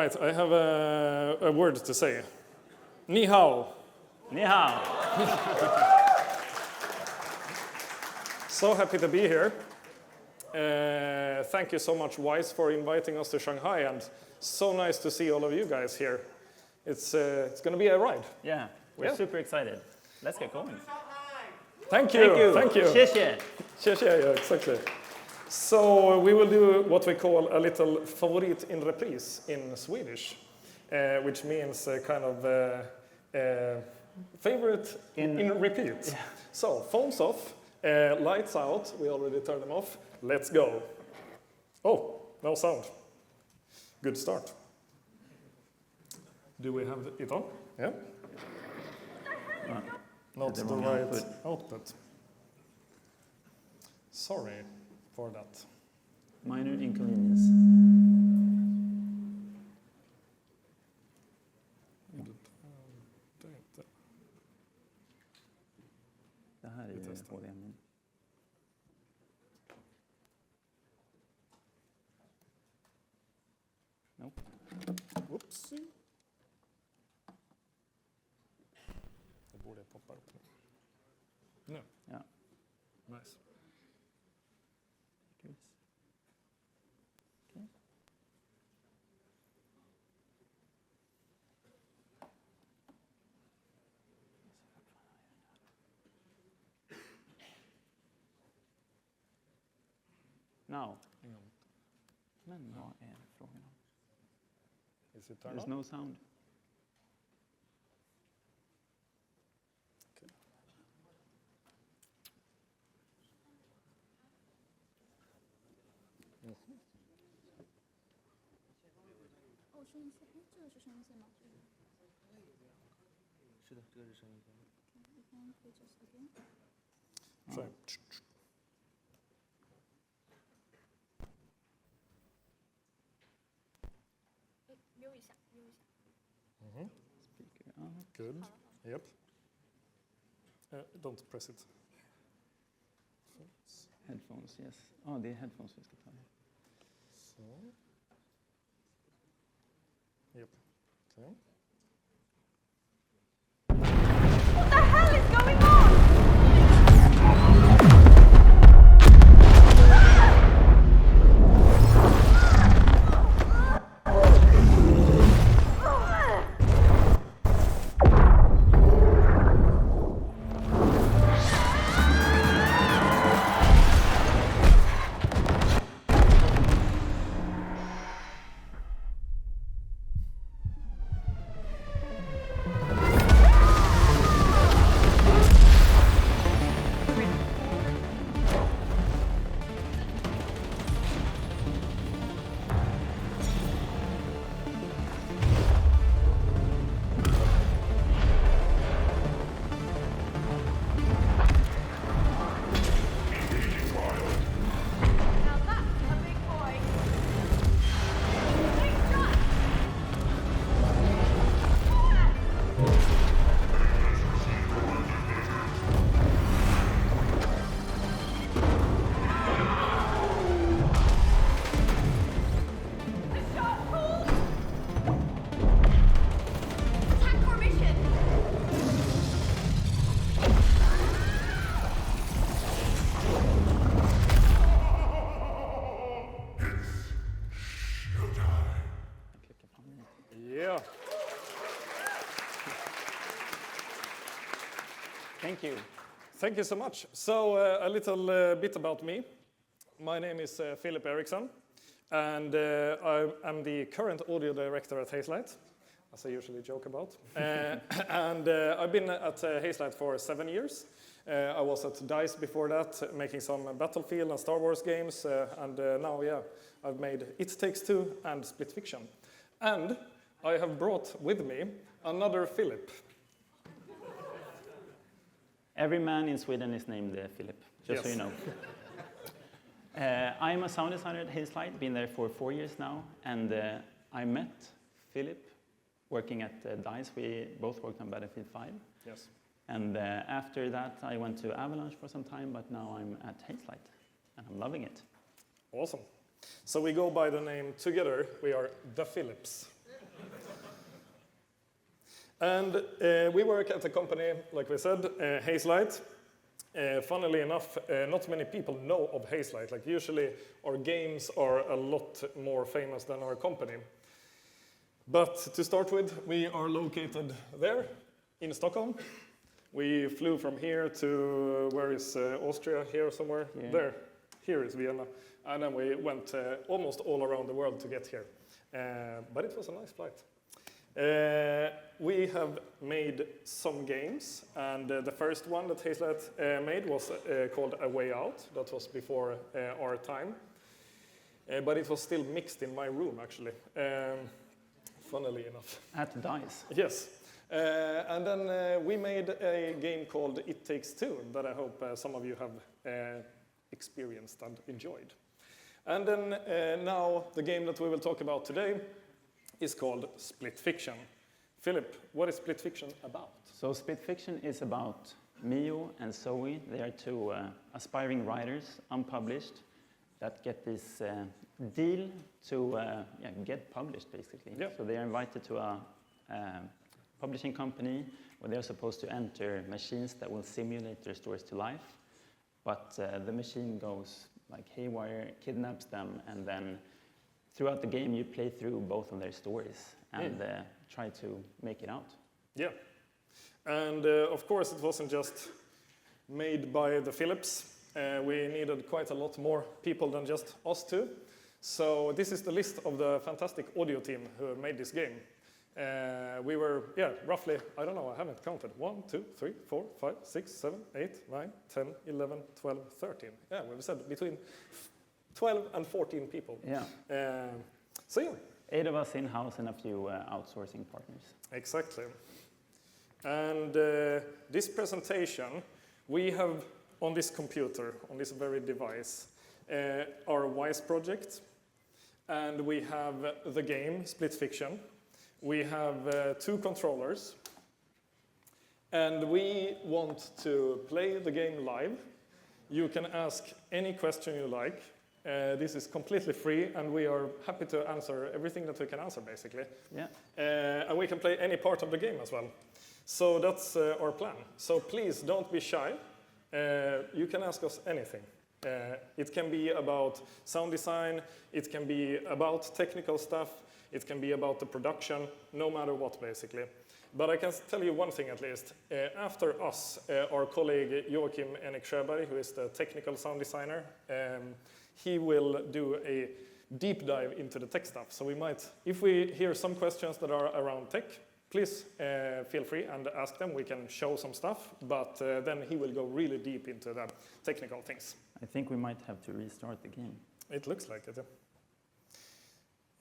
right, I have a word to say. Ni hao. Ni hao. So happy to be here. Thank you so much, Wise, for inviting us to Shanghai, and so nice to see all of you guys here. It's going to be a ride. Yeah, we're super excited. Let's get going. Thank you. Thank you. 谢谢. Yeah, exactly. So we will do what we call a little favorit in reprise in Swedish, which means kind of favorite in repeat. Yeah. So phones off, lights out, we already turned them off, let's go. Oh, no sound. Good start. Do we have it on? Yeah? Not the right output. Sorry for that. Minor inconvenience. Det här är HDMI. Nope. Whoopsie. Det borde poppa upp nu. Nu? Ja. Nice. Okay. Now. Men vad är frågan om? Is it turned There's on? no sound. Okay. Mm-hmm. 哦，声音线，哎，这个是声音线吗？是的，这个是声音线。You can play just again. So, Speaker on. good. Yep. Don't press it. Headphones, yes. Oh, det är headphones vi ska ta. So. Yep. Okay. What the hell is going on? Yeah. Thank you. Thank you so much. So a little bit about me. My name is Filip Eriksson, and I'm the current audio director at Hazelight, as I usually joke about. And I've been at Hazelight for 7 years. I was at DICE before that, making some Battlefield and Star Wars games, and now, yeah, I've made It Takes Two and Split Fiction. And I have brought with me another Filip. Every man in Sweden is named Philip, just so you know. I'm a sound designer at Hazelight, been there for 4 years now, and I met Philip working at DICE. We both worked on Battlefield 5. Yes. And after that, I went to Avalanche for some time, but now I'm at Hazelight, and I'm loving it. Awesome. So we go by the name together, we are the Philips. And we work at a company, like we said, Hazelight. Funnily enough, not many people know of Hazelight. Like usually our games are a lot more famous than our company. But to start with, we are located there in Stockholm. We flew from here to, where is Austria? Here somewhere? Yeah. There. Here is Vienna. And then we went almost all around the world to get here. But it was a nice flight. We have made some games, and the first one that Hazelight made was called A Way Out. That was before our time. But it was still mixed in my room, actually, funnily enough. At DICE? Yes. And then we made a game called It Takes Two that I hope some of you have experienced and enjoyed. And then now the game that we will talk about today is called Split Fiction. Philip, what is Split Fiction about? So Split Fiction is about Mio and Zoe. They are two aspiring writers, unpublished, that get this deal to get published, basically. Yep. So they are invited to a publishing company where they're supposed to enter machines that will simulate their stories to life. But the machine goes like haywire, kidnaps them, and then throughout the game, you play through both of their stories and try to make it out. Yeah. And of course, it wasn't just made by the Philips. We needed quite a lot more people than just us two. So this is the list of the fantastic audio team who made this game. We were, roughly, I don't know, I haven't counted. 1, 2, 3, 4, 5, 6, 7, 8, 9, 10, 11, 12, 13. Yeah, we've said between 12 and 14 people. Yeah. So yeah. 8 of us in-house and a few outsourcing partners. Exactly. And this presentation, we have on this computer, on this very device, our Wwise project. And we have the game, Split Fiction. We have 2 controllers. And we want to play the game live. You can ask any question you like. This is completely free, and we are happy to answer everything that we can answer, basically. Yeah. And we can play any part of the game as well. So that's our plan. So please don't be shy. You can ask us anything. It can be about sound design. It can be about technical stuff. It can be about the production, no matter what, basically. But I can tell you one thing at least. After us, our colleague Joachim Enik Sjöberg, who is the technical sound designer, he will do a deep dive into the tech stuff. So we might, if we hear some questions that are around tech, please feel free and ask them. We can show some stuff, but then he will go really deep into the technical things. I think we might have to restart the game. It looks like it.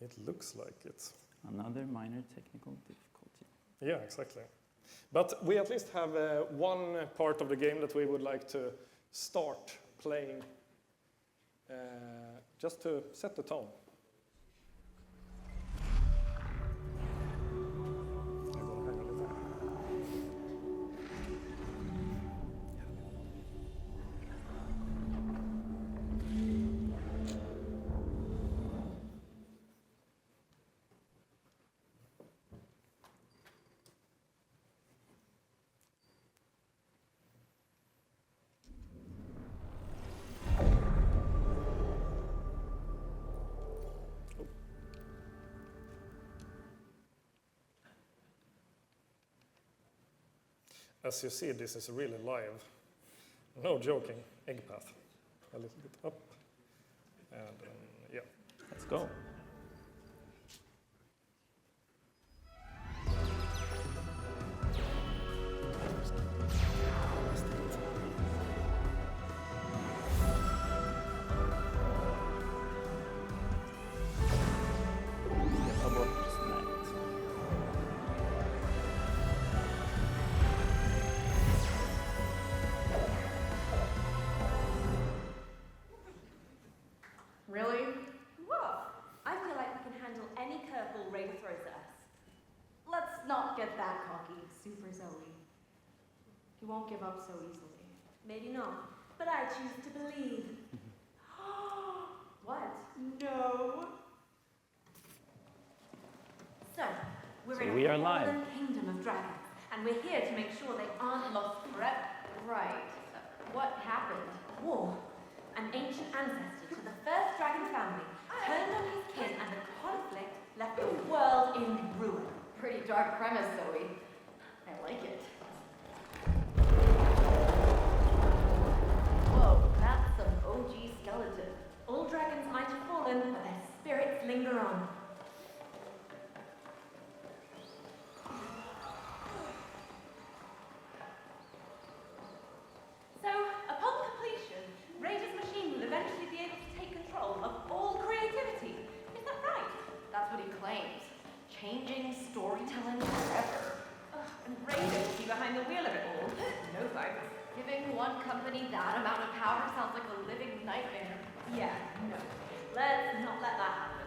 It looks like it. Another minor technical difficulty. Yeah, exactly. But we at least have one part of the game that we would like to start playing just to set the tone. As you see, this is really live. No joking, egg path. A little bit up. And yeah. Let's go. Really? Whoa! I feel like we can handle any curveball Raider throws at us. Let's not get that cocky, Super Zoe. You won't give up so easily. Maybe not, but I choose to believe. What? No. So, We're So in we a are live. fallen kingdom of dragons, and we're here to make sure they aren't lost forever. Right. What happened? War. An ancient ancestor to the first dragon family turned on his kin, and the conflict left the world in ruin. Pretty dark premise, Zoe. I like it. Whoa, that's some OG skeleton. All dragons might have fallen, but their spirits linger on. So, upon completion, Raider's machine will eventually be able to take control of all creativity. Is that right? That's what he claims. Changing storytelling forever. And Raider will be behind the wheel of it all. No thanks. Giving one company that amount of power sounds like a living nightmare. Yeah, no. Let's not let that happen.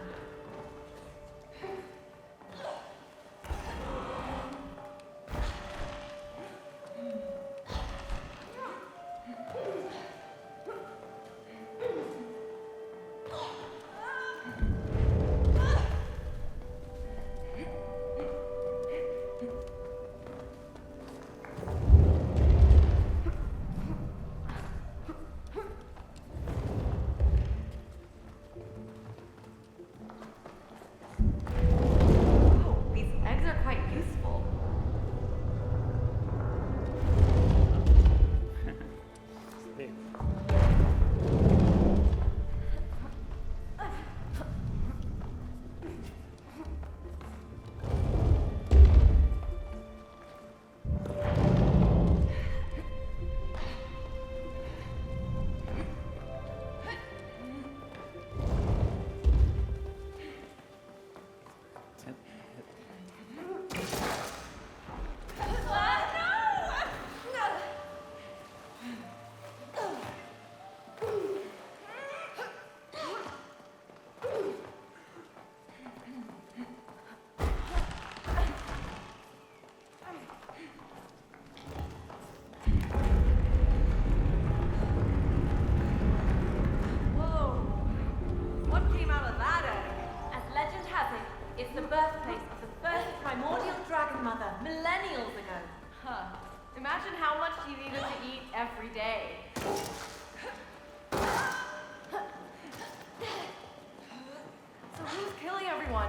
Oh, these eggs are quite useful. Hey. Whoa! What came out of that egg? As legend has it, it's the birthplace of the first primordial dragon mother, millennials ago. Huh. Imagine how much you needed to eat every day. So who's killing everyone?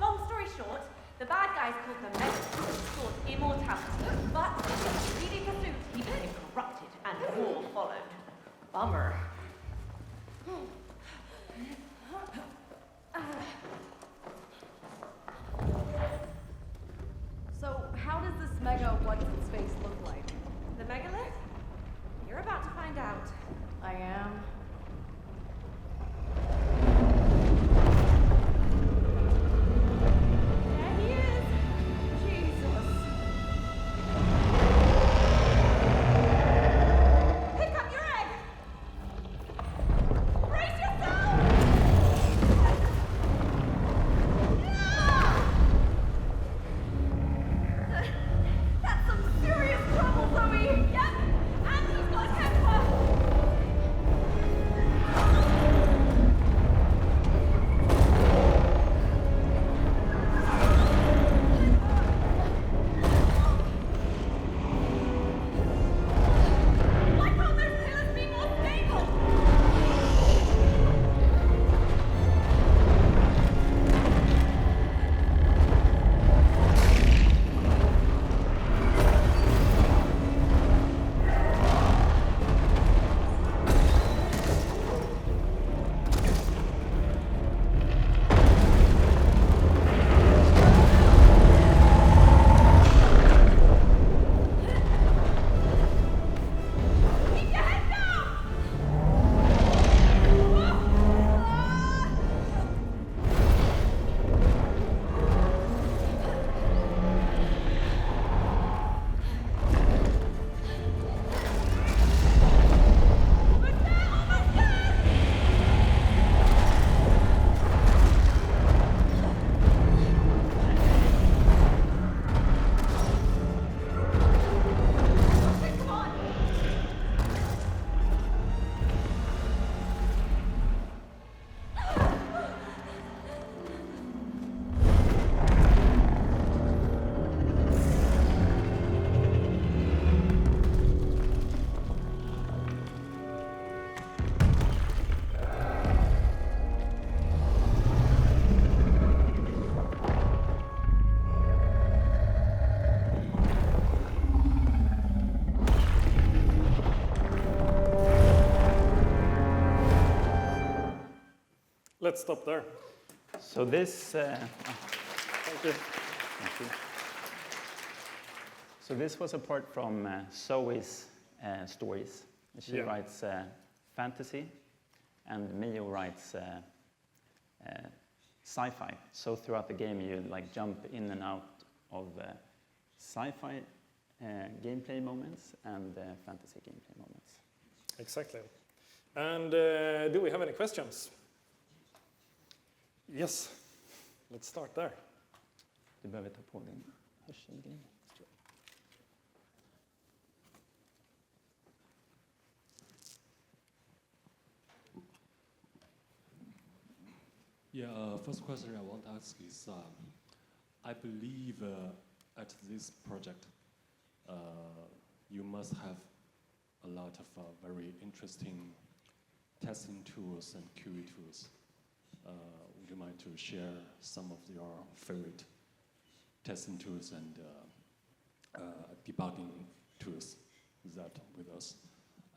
Long story short, the bad guys called the Mega sought immortality, but in their greedy pursuit, he became corrupted and war followed. Bummer. So how does this mega what's its face look like? The megalith? You're about to find out. I am. There he is. Jesus. Pick up your egg! Brace let's stop there. So this, Thank you. thank you. So this was a part from Zoe's stories. She Yeah. writes fantasy, and Mio writes sci-fi. So throughout the game, you like jump in and out of sci-fi gameplay moments and fantasy gameplay moments. Exactly. And do we have any questions? Yes. Let's start there. Du behöver ta på din hörselgrej. Yeah, first question I want to ask is, I believe at this project, you must have a lot of very interesting testing tools and QE tools. Would you mind to share some of your favorite testing tools and debugging tools with us?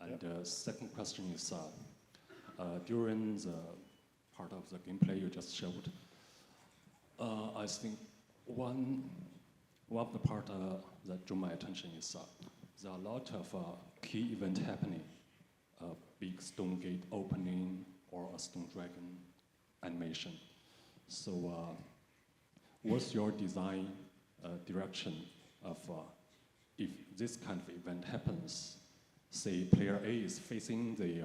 And second question is, during the part of the gameplay you just showed, I think one of the part that drew my attention is there are a lot of key event happening, a big stone gate opening or a stone dragon animation. So what's your design direction of if this kind of event happens, say player A is facing the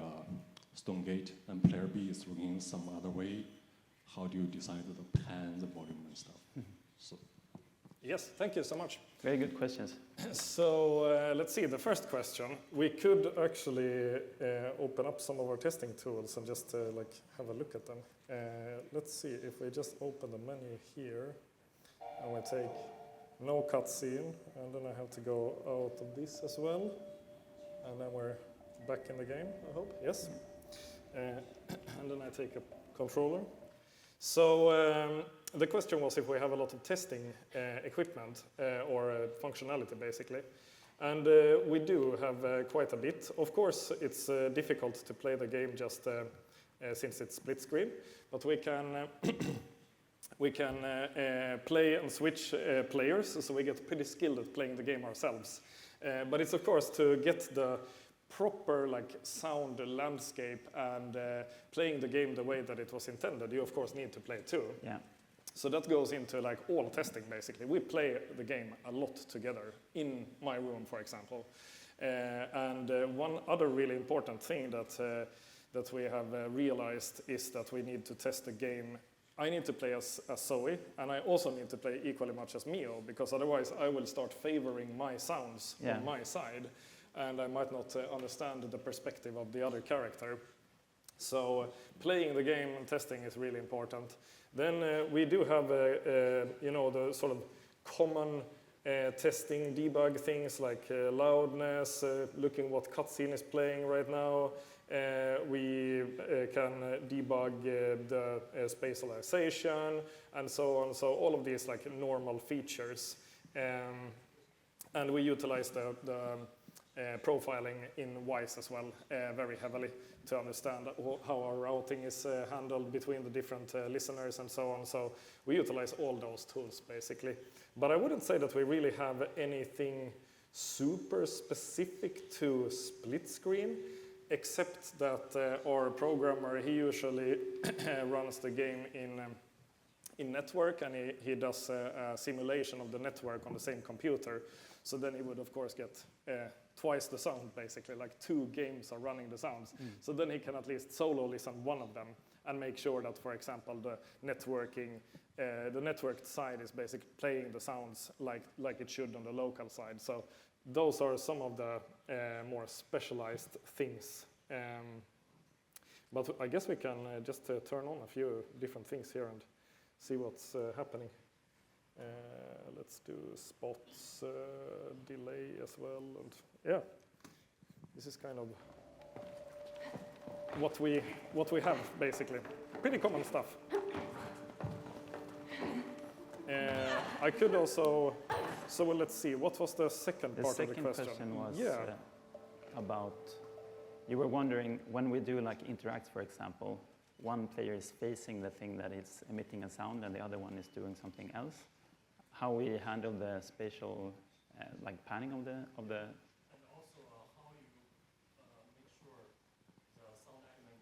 stone gate and player B is looking some other way, how do you decide the pan, the volume and stuff? So. Yes, thank you so much. Very good questions. So let's see, the first question. We could actually open up some of our testing tools and just like have a look at them. Let's see, if we just open the menu here, and we take no cutscene, and then I have to go out of this as well, and then we're back in the game, I hope, yes. And then I take a controller. So the question was if we have a lot of testing equipment or functionality, basically. And we do have quite a bit. Of course, it's difficult to play the game just since it's split screen, but we can play and switch players, so we get pretty skilled at playing the game ourselves. But it's of course to get the proper like sound landscape and playing the game the way that it was intended, you of course need to play too. Yeah. So that goes into like all testing basically. We play the game a lot together in my room, for example. And one other really important thing that we have realized is that we need to test the game. I need to play as Zoe, and I also need to play equally much as Mio, because otherwise I will start favoring my sounds on my side, and I might not understand the perspective of the other character. So playing the game and testing is really important. Then we do have, you know, the sort of common testing debug things like loudness, looking what cutscene is playing right now. We can debug the spatialization and so on. So all of these like normal features. And we utilize the profiling in Wwise as well very heavily to understand how our routing is handled between the different listeners and so on. So we utilize all those tools basically. But I wouldn't say that we really have anything super specific to split screen, except that our programmer, he usually runs the game in network, and he does a simulation of the network on the same computer. So then he would of course get twice the sound basically, like 2 games are running the sounds. So then he can at least solo listen one of them and make sure that, for example, the networked side is basically playing the sounds like it should on the local side. So those are some of the more specialized things. But I guess we can just turn on a few different things here and see what's happening. Let's do spots, delay as well, and yeah, this is kind of what we have basically. Pretty common stuff. I could also. So well, let's see. What was the second part of the question? The second question was about. You were wondering when we do like interacts, for example, one player is facing the thing that is emitting a sound and the other one is doing something else. How we handle the spatial like panning of the And also how you make sure the sound element.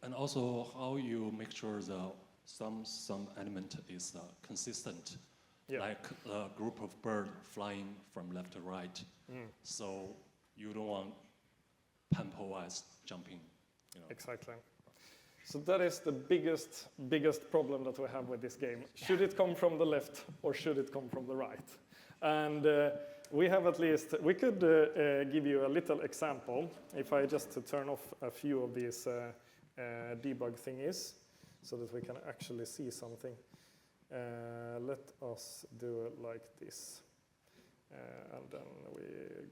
And also how you make sure the some element is consistent. Yeah. Like a group of birds flying from left to right. So you don't want Pampo-wise jumping. You know. Exactly. So that is the biggest problem that we have with this game. Should it come from the left or should it come from the right? And we have we could give you a little example. If I just turn off a few of these debug thingies so that we can actually see something. Let us do it like this. And then we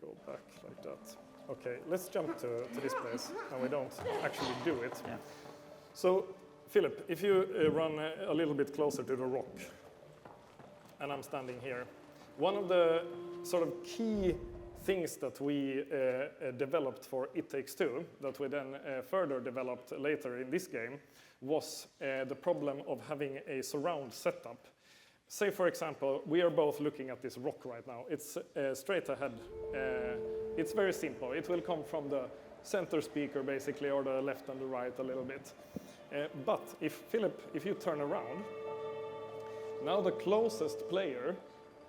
go back like that. Okay, let's jump to this place, and we don't actually do it. Yeah. So, Philip, if you run a little bit closer to the rock, and I'm standing here, one of the sort of key things that we developed for It Takes Two, that we then further developed later in this game, was the problem of having a surround setup. Say, for example, we are both looking at this rock right now. It's straight ahead. It's very simple. It will come from the center speaker, basically, or the left and the right a little bit. But if you turn around, now the closest player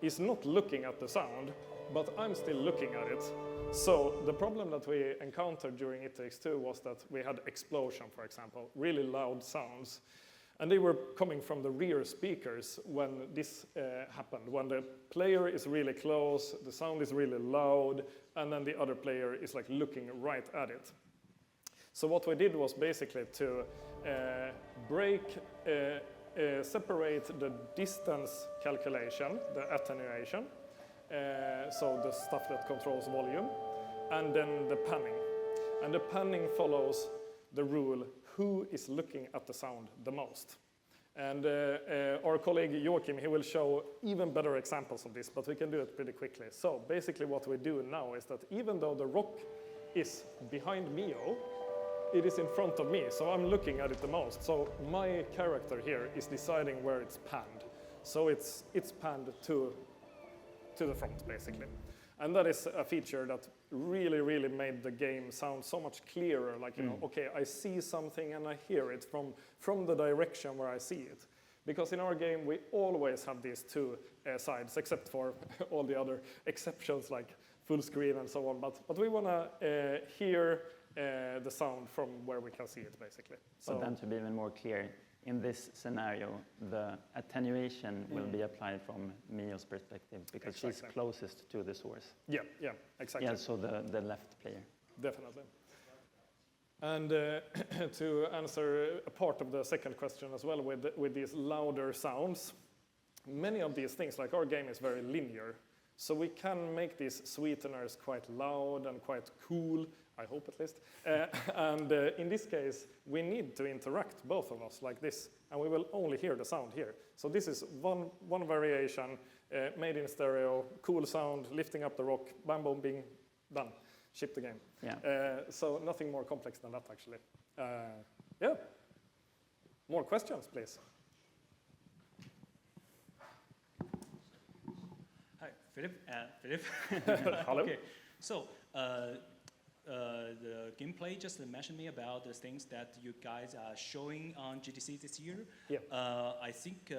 is not looking at the sound, but I'm still looking at it. So the problem that we encountered during It Takes Two was that we had explosion, for example, really loud sounds. And they were coming from the rear speakers when this happened, when the player is really close, the sound is really loud, and then the other player is like looking right at it. So what we did was basically to separate the distance calculation, the attenuation, so the stuff that controls volume, and then the panning. And the panning follows the rule, who is looking at the sound the most. And our colleague Joachim, he will show even better examples of this, but we can do it pretty quickly. So basically what we do now is that even though the rock is behind Mio, it is in front of me, so I'm looking at it the most. So my character here is deciding where it's panned. So it's panned to the front, basically. And that is a feature that really, really made the game sound so much clearer. Like, you know, okay, I see something and I hear it from the direction where I see it. Because in our game, we always have these two sides, except for all the other exceptions like full screen and so on. But we want to hear the sound from where we can see it, basically. So But then to be even more clear, in this scenario, the attenuation will be applied from Mio's perspective because she's closest to the source. Yeah, exactly. Yeah, so the left player. Definitely. And to answer a part of the second question as well with these louder sounds, many of these things, like our game is very linear, so we can make these sweeteners quite loud and quite cool, I hope at least. And in this case, we need to interact, both of us, like this, and we will only hear the sound here. So this is one variation, made in stereo, cool sound, lifting up the rock, bam, boom, bing, done. Ship the game. Yeah. So nothing more complex than that, actually. Yeah. More questions, please. Hi, Philip. Philip. Hello. Okay. So the gameplay just mentioned me about the things that you guys are showing on GDC this year. Yeah. I think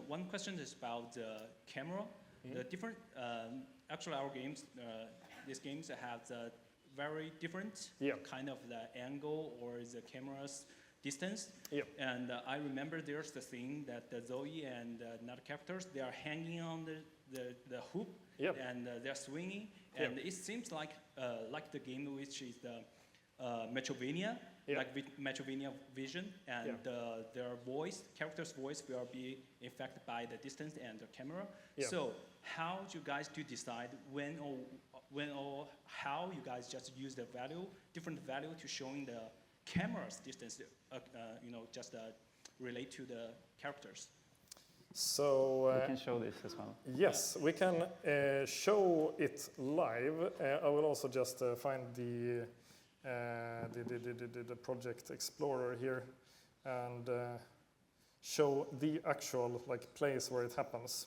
one question is about the camera. The different, actually our games, these games have the very different kind of the angle or the camera's distance. Yep. And I remember there's the thing that Zoe and another characters, they are hanging on the hoop and they're swinging. And it seems like the game which is the Metrovania, like with Metrovania vision, and their voice, character's voice will be affected by the distance and the camera. So how do you guys decide when or how you guys just use the different value to showing the camera's distance, just relate to the characters? So we can show this as well. Yes, we can show it live. I will also just find the the project explorer here and show the actual like place where it happens.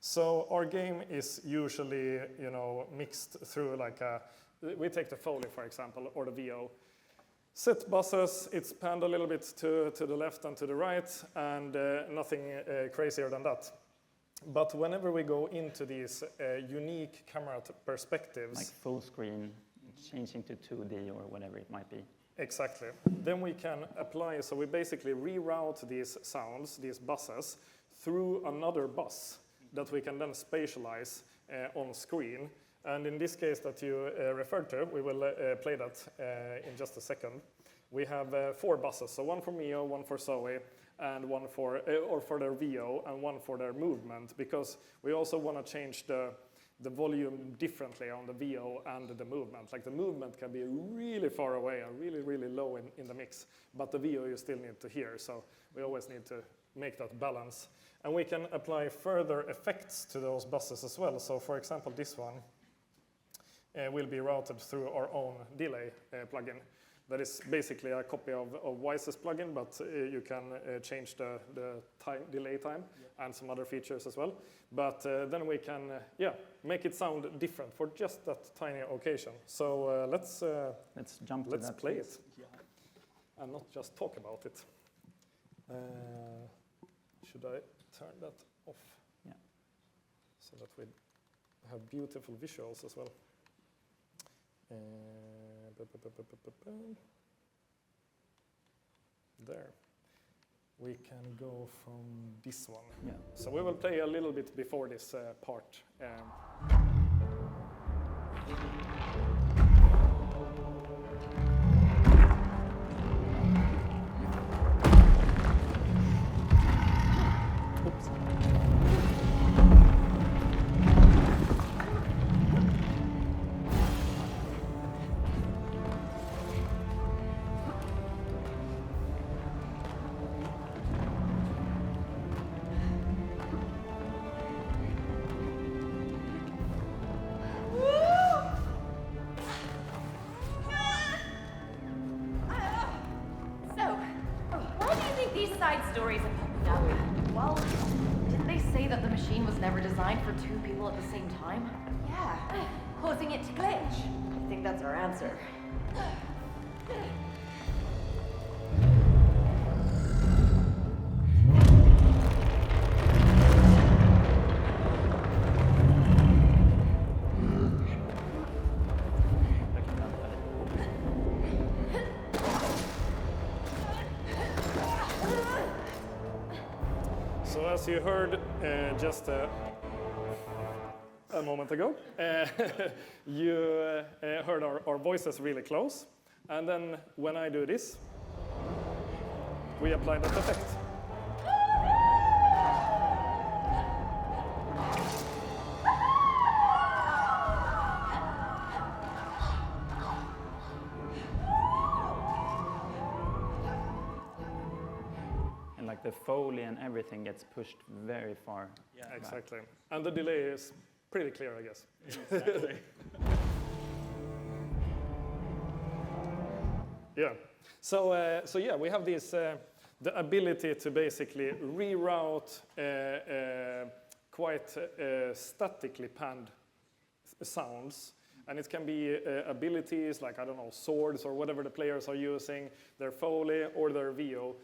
So our game is usually, you know, mixed through like we take the Foley, for example, or the VO. Set buses, it's panned a little bit to the left and to the right, and nothing crazier than that. But whenever we go into these unique camera perspectives, like full screen, changing to 2D or whatever it might be. Exactly. Then we can apply, so we basically reroute these sounds, these buses, through another bus that we can then spatialize on screen. And in this case that you referred to, we will play that in just a second. We have 4 buses, so one for Mio, one for Zoe, and one for their VO, and one for their movement, because we also want to change the volume differently on the VO and the movement. Like the movement can be really far away and really, really low in the mix, but the VO you still need to hear, so we always need to make that balance. And we can apply further effects to those buses as well. So for example, this one will be routed through our own delay plugin. That is basically a copy of Wwise's plugin, but you can change the delay time and some other features as well. But then we can make it sound different for just that tiny occasion. So let's jump to let's that, play please. it and not just talk about it. Should I turn that off? Yeah. So that we have beautiful visuals as well. There. We can go from this one. Yeah. So we will play a little bit before this part. Oops. Stories are popping up. Well, didn't they say that the machine was never designed for 2 people at the same time? Yeah, causing it to glitch. I think that's our answer. So as you heard just a moment ago, you heard our voices really close. And then when I do this, we apply that effect. Like the Foley and everything gets pushed very far. Yeah, exactly. And the delay is pretty clear, I guess. Exactly. Yeah. So yeah, we have this the ability to basically reroute quite statically panned sounds. And it can be abilities like, I don't know, swords or whatever the players are using, their Foley or their VO.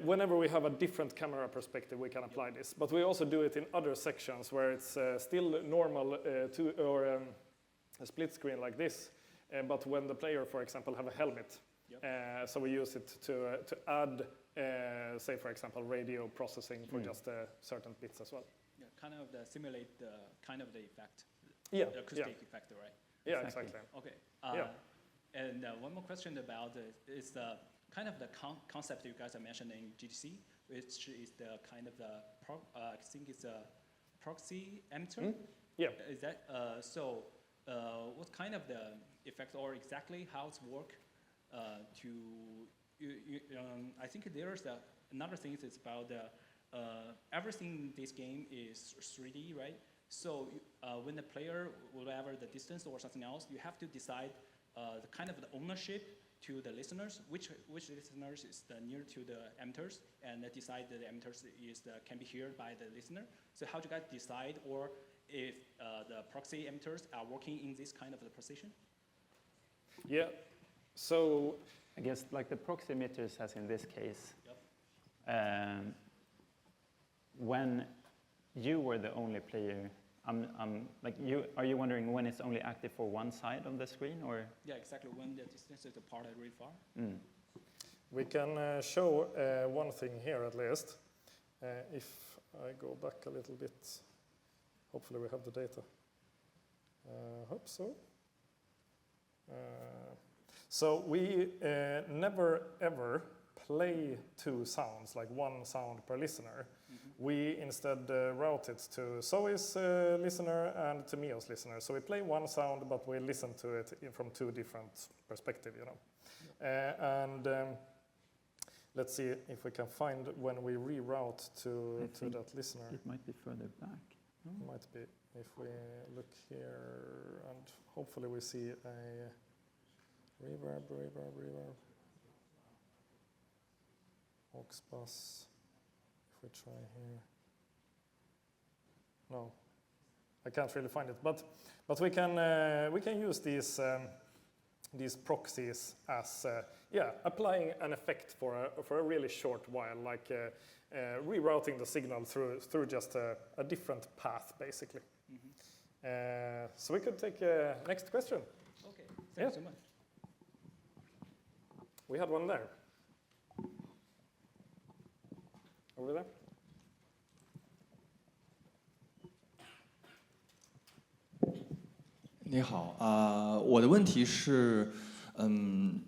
Whenever we have a different camera perspective, we can apply this. But we also do it in other sections where it's still normal a split screen like this. But when the player, for example, have a helmet, so we use it to add, say, for example, radio processing for just certain bits as well. Yeah, kind of simulate the kind of the effect. Yeah, the acoustic effect, right? Yeah, exactly. Okay. And one more question about is the kind of the concept you guys are mentioning GTC, which is the kind of the I think it's a proxy emitter. Yeah. Is that so? What kind of the effect or exactly how it's work I think there's another thing is about everything in this game is 3D, right? So when the player, whatever the distance or something else, you have to decide the kind of the ownership to the listeners, which listeners is the near to the emitters, and decide that the emitters can be heard by the listener. So how do you guys decide, or if the proxy emitters are working in this kind of the position? Yeah, so I guess like the proxy emitters, as in this case, when you were the only player, are you wondering when it's only active for one side of the screen, or? Yeah, exactly. When the distance is apart really far. We can show one thing here at least. If I go back a little bit, hopefully we have the data. Hope so. So we never ever play two sounds, like one sound per listener. We instead route it to Zoe's listener and to Mio's listener. So we play one sound, but we listen to it from two different perspectives, you know. Let's see if we can find when we reroute to that listener. It might be further back. It might be. If we look here, and hopefully we see a reverb. Aux bus. If we try here. No, I can't really find it. But we can use these proxies as applying an effect for a really short while, like rerouting the signal through just a different path, basically. So we could take next question. Okay, thank you so much. We had one there. Over there. 你好，我的问题是，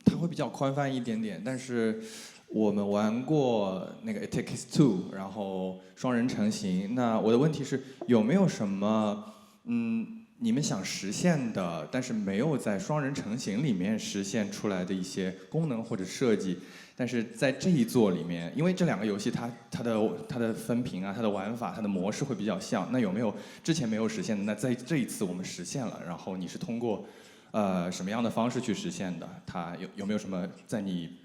它会比较宽泛一点点，但是我们玩过那个 It Takes Two， 然后双人成行。那我的问题是，有没有什么你们想实现的，但是没有在双人成行里面实现出来的一些功能或者设计？但是在这一座里面，因为这两个游戏它的分屏啊，它的玩法、它的模式会比较像，那有没有之前没有实现的？那在这一次我们实现了，然后你是通过什么样的方式去实现的？它有没有什么在你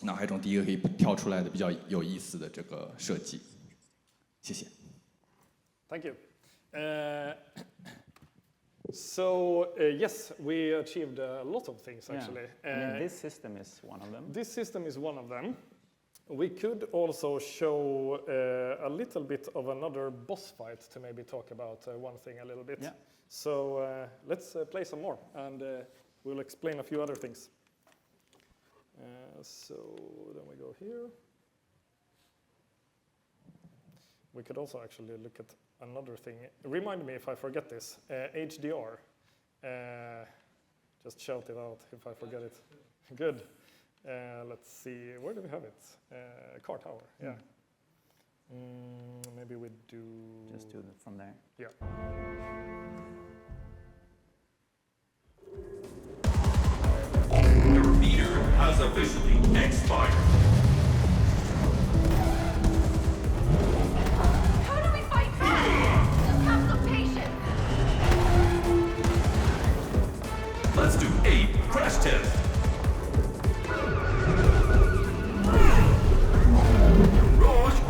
脑海中第一个可以跳出来的比较有意思的这个设计？谢谢。Thank you. So yes, we achieved a lot of things actually. I mean, this system is one of them. This system is one of them. We could also show a little bit of another boss fight to maybe talk about one thing a little bit. Yeah. So let's play some more, and we'll explain a few other things. So then we go here. We could also actually look at another thing. Remind me if I forget this. HDR. Just shout it out if I forget it. Good. Let's see. Where do we have it? Car tower. Yeah. Maybe we do. Just do it from there. Yeah. Your meter has officially expired. How do we fight back? Just have some patience. Let's do a crash test. Rouge,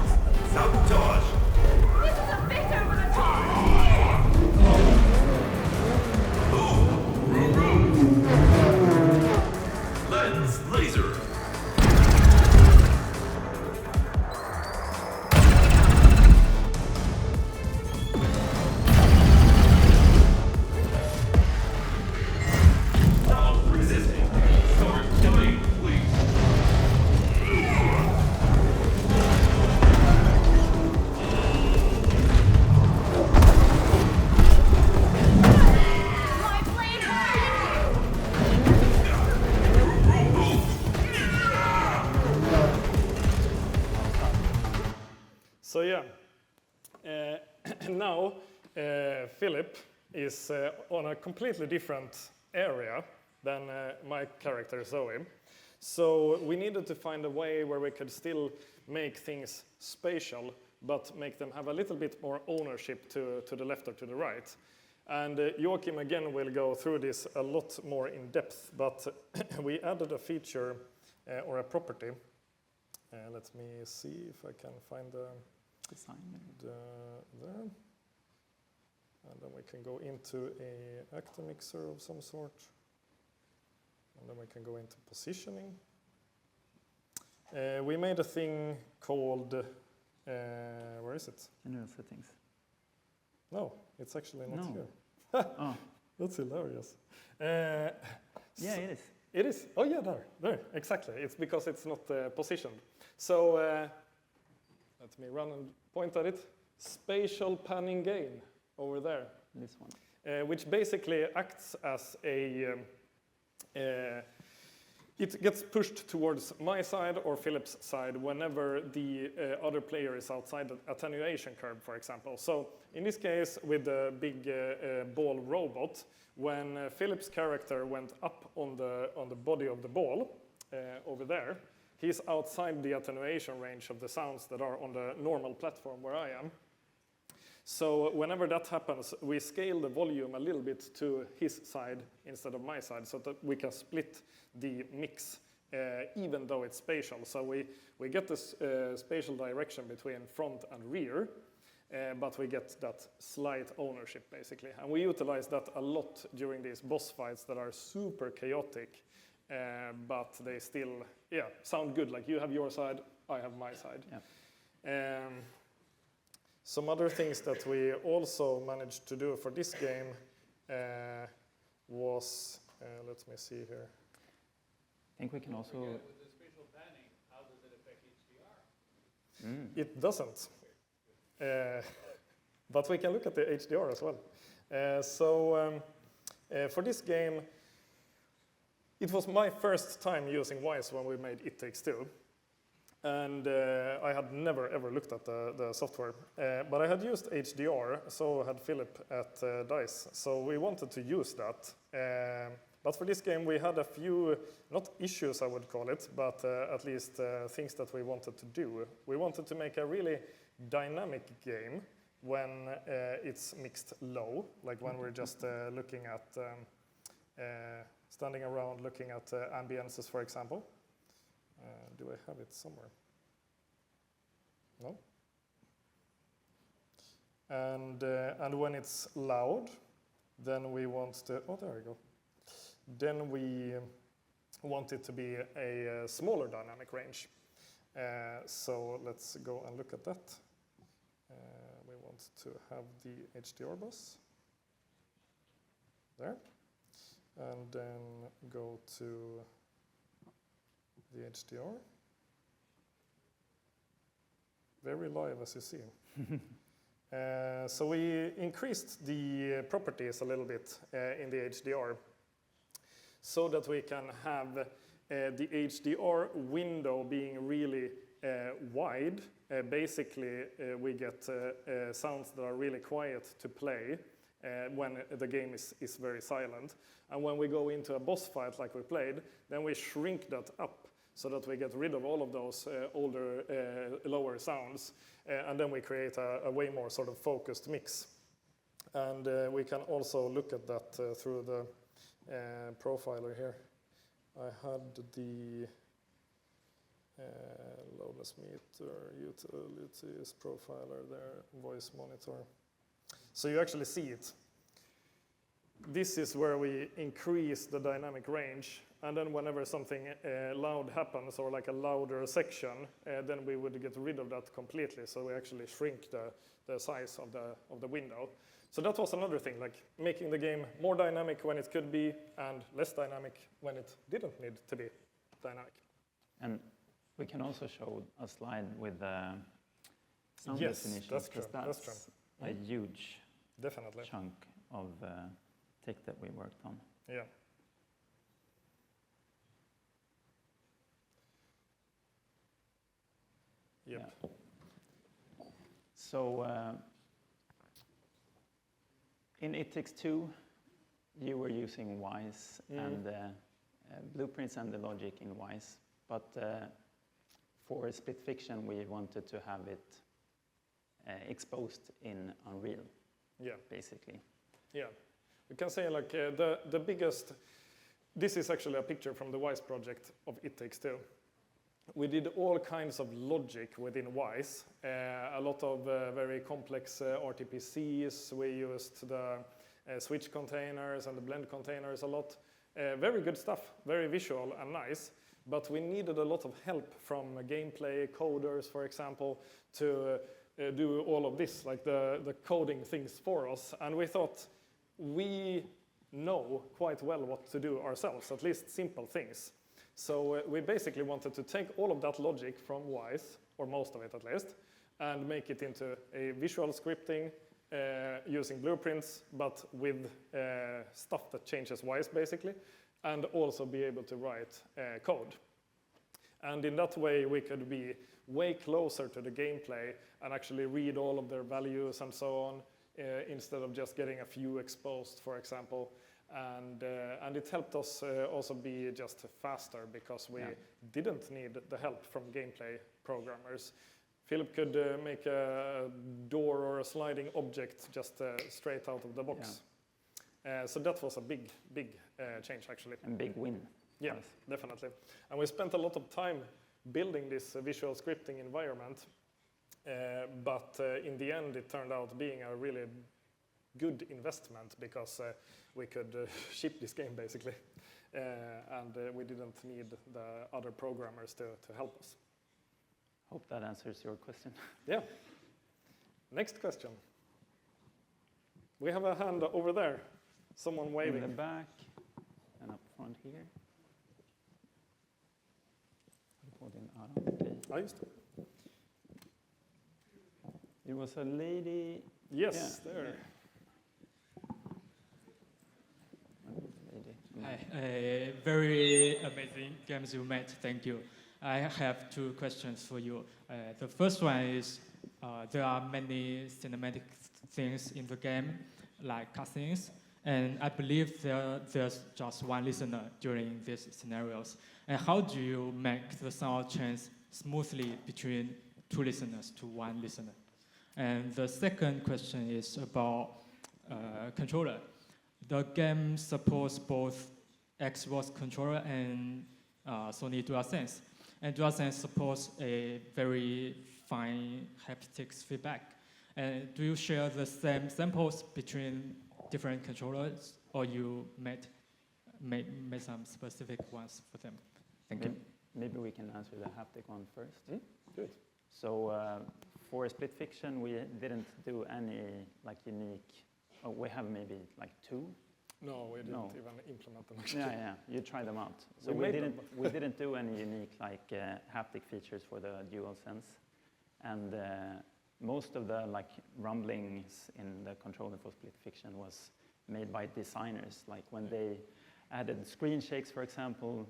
sabotage. This is a bit over the top. Lens laser. Stop resisting. Start dying, please. My blade hurts. So yeah, now Philip is on a completely different area than my character Zoe. So we needed to find a way where we could still make things spatial, but make them have a little bit more ownership to the left or to the right. And Joachim again will go through this a lot more in depth, but we added a feature or a property. Let me see if I can find the there. And then we can go into a actor mixer of some sort. And then we can go into positioning. We made a thing called, where is it? General settings. No, it's actually not No. here. Oh. That's hilarious. Yeah, it is. It is? Oh yeah, there, exactly. It's because it's not positioned. So let me run and point at it. Spatial panning gain over there. This one. Which basically acts as a, it gets pushed towards my side or Filip's side whenever the other player is outside the attenuation curve, for example. So in this case, with the big ball robot, when Filip's character went up on the body of the ball over there, he's outside the attenuation range of the sounds that are on the normal platform where I am. So whenever that happens, we scale the volume a little bit to his side instead of my side so that we can split the mix even though it's spatial. So we get this spatial direction between front and rear, but we get that slight ownership basically. And we utilize that a lot during these boss fights that are super chaotic, but they still sound good. Like you have your side, I have my side. Yeah. Some other things that we also managed to do for this game was, let me see here. I think we can also... With the spatial panning, how does it affect HDR? It doesn't. But we can look at the HDR as well. For this game, it was my first time using Wwise when we made It Takes Two. And I had never ever looked at the software. But I had used HDR, so had Filip at DICE. So we wanted to use that. But for this game, we had a few, not issues I would call it, but at least things that we wanted to do. We wanted to make a really dynamic game when it's mixed low, like when we're just looking at, standing around looking at ambiences, for example. Do I have it somewhere? No. And when it's loud, then we want to, oh, there we go. Then we want it to be a smaller dynamic range. So let's go and look at that. We want to have the HDR bus there. And then go to the HDR. Very live, as you see. So we increased the properties a little bit in the HDR so that we can have the HDR window being really wide. Basically, we get sounds that are really quiet to play when the game is very silent. And when we go into a boss fight like we played, then we shrink that up so that we get rid of all of those older, lower sounds. And then we create a way more sort of focused mix. And we can also look at that through the profiler here. I had the loudness meter, utilities profiler there, voice monitor. So you actually see it. This is where we increase the dynamic range, and then whenever something loud happens, or like a louder section, then we would get rid of that completely. So we actually shrink the size of the window. So that was another thing, like making the game more dynamic when it could be, and less dynamic when it didn't need to be dynamic. And we can also show a slide with sound Yes, definition. that's true. That's That's true. a huge Definitely. chunk of tech that we worked on. Yeah. Yep. Yeah. So in It Takes Two, you were using Wwise and blueprints and the logic in Wwise, but for Split Fiction, we wanted to have it exposed in Unreal, Yeah. basically. Yeah, you can say like the biggest. This is actually a picture from the Wwise project of It Takes Two. We did all kinds of logic within Wwise, a lot of very complex RTPCs. We used the switch containers and the blend containers a lot. Very good stuff, very visual and nice, but we needed a lot of help from gameplay coders, for example, to do all of this, like the coding things for us. And we thought we know quite well what to do ourselves, at least simple things. So we basically wanted to take all of that logic from Wwise, or most of it at least, and make it into a visual scripting using blueprints, but with stuff that changes Wwise basically, and also be able to write code. And in that way, we could be way closer to the gameplay and actually read all of their values and so on, instead of just getting a few exposed, for example. And it helped us also be just faster because we didn't need the help from gameplay programmers. Philip could make a door or a sliding object just straight out of the box. Yeah. So that was a big change actually. And big win. Yeah, definitely. And we spent a lot of time building this visual scripting environment, but in the end it turned out being a really good investment because we could ship this game basically, and we didn't need the other programmers to help us. Hope that answers your question. Yeah. Next question. We have a hand over there. Someone waving. In the back and up front here. I used to. There was a lady. Yes, there. Hi, very amazing games you made. Thank you. I have two questions for you. The first one is there are many cinematic things in the game, like cutscenes, and I believe there's just one listener during these scenarios. And how do you make the sound change smoothly between two listeners to one listener? And the second question is about controller. The game supports both Xbox controller and Sony DualSense. And DualSense supports a very fine haptics feedback. And do you share the same samples between different controllers, or you made some specific ones for them? Thank you. Maybe we can answer the haptic one first. Good. So for Split Fiction, we didn't do any like unique. Oh, we have maybe like two. No, we didn't even implement them actually. Yeah, you try them out. So we didn't do any unique like haptic features for the DualSense, and most of the like rumblings in the controller for Split Fiction was made by designers. Like when they added screen shakes, for example,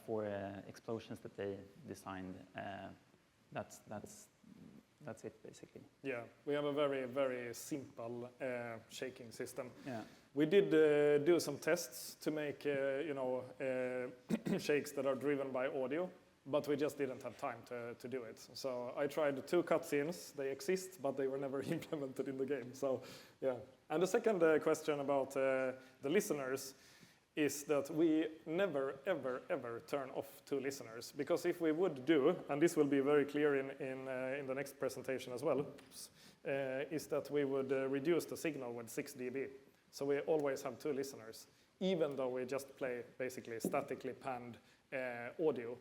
for explosions that they designed. That's it basically. Yeah, we have a very, very simple shaking system. Yeah. We did do some tests to make shakes that are driven by audio, but we just didn't have time to do it. So I tried 2 cutscenes. They exist, but they were never implemented in the game. So yeah. And the second question about the listeners is that we never, ever, ever turn off 2 listeners. Because if we would do, and this will be very clear in the next presentation as well, is that we would reduce the signal with 6 dB. So we always have 2 listeners, even though we just play basically statically panned audio.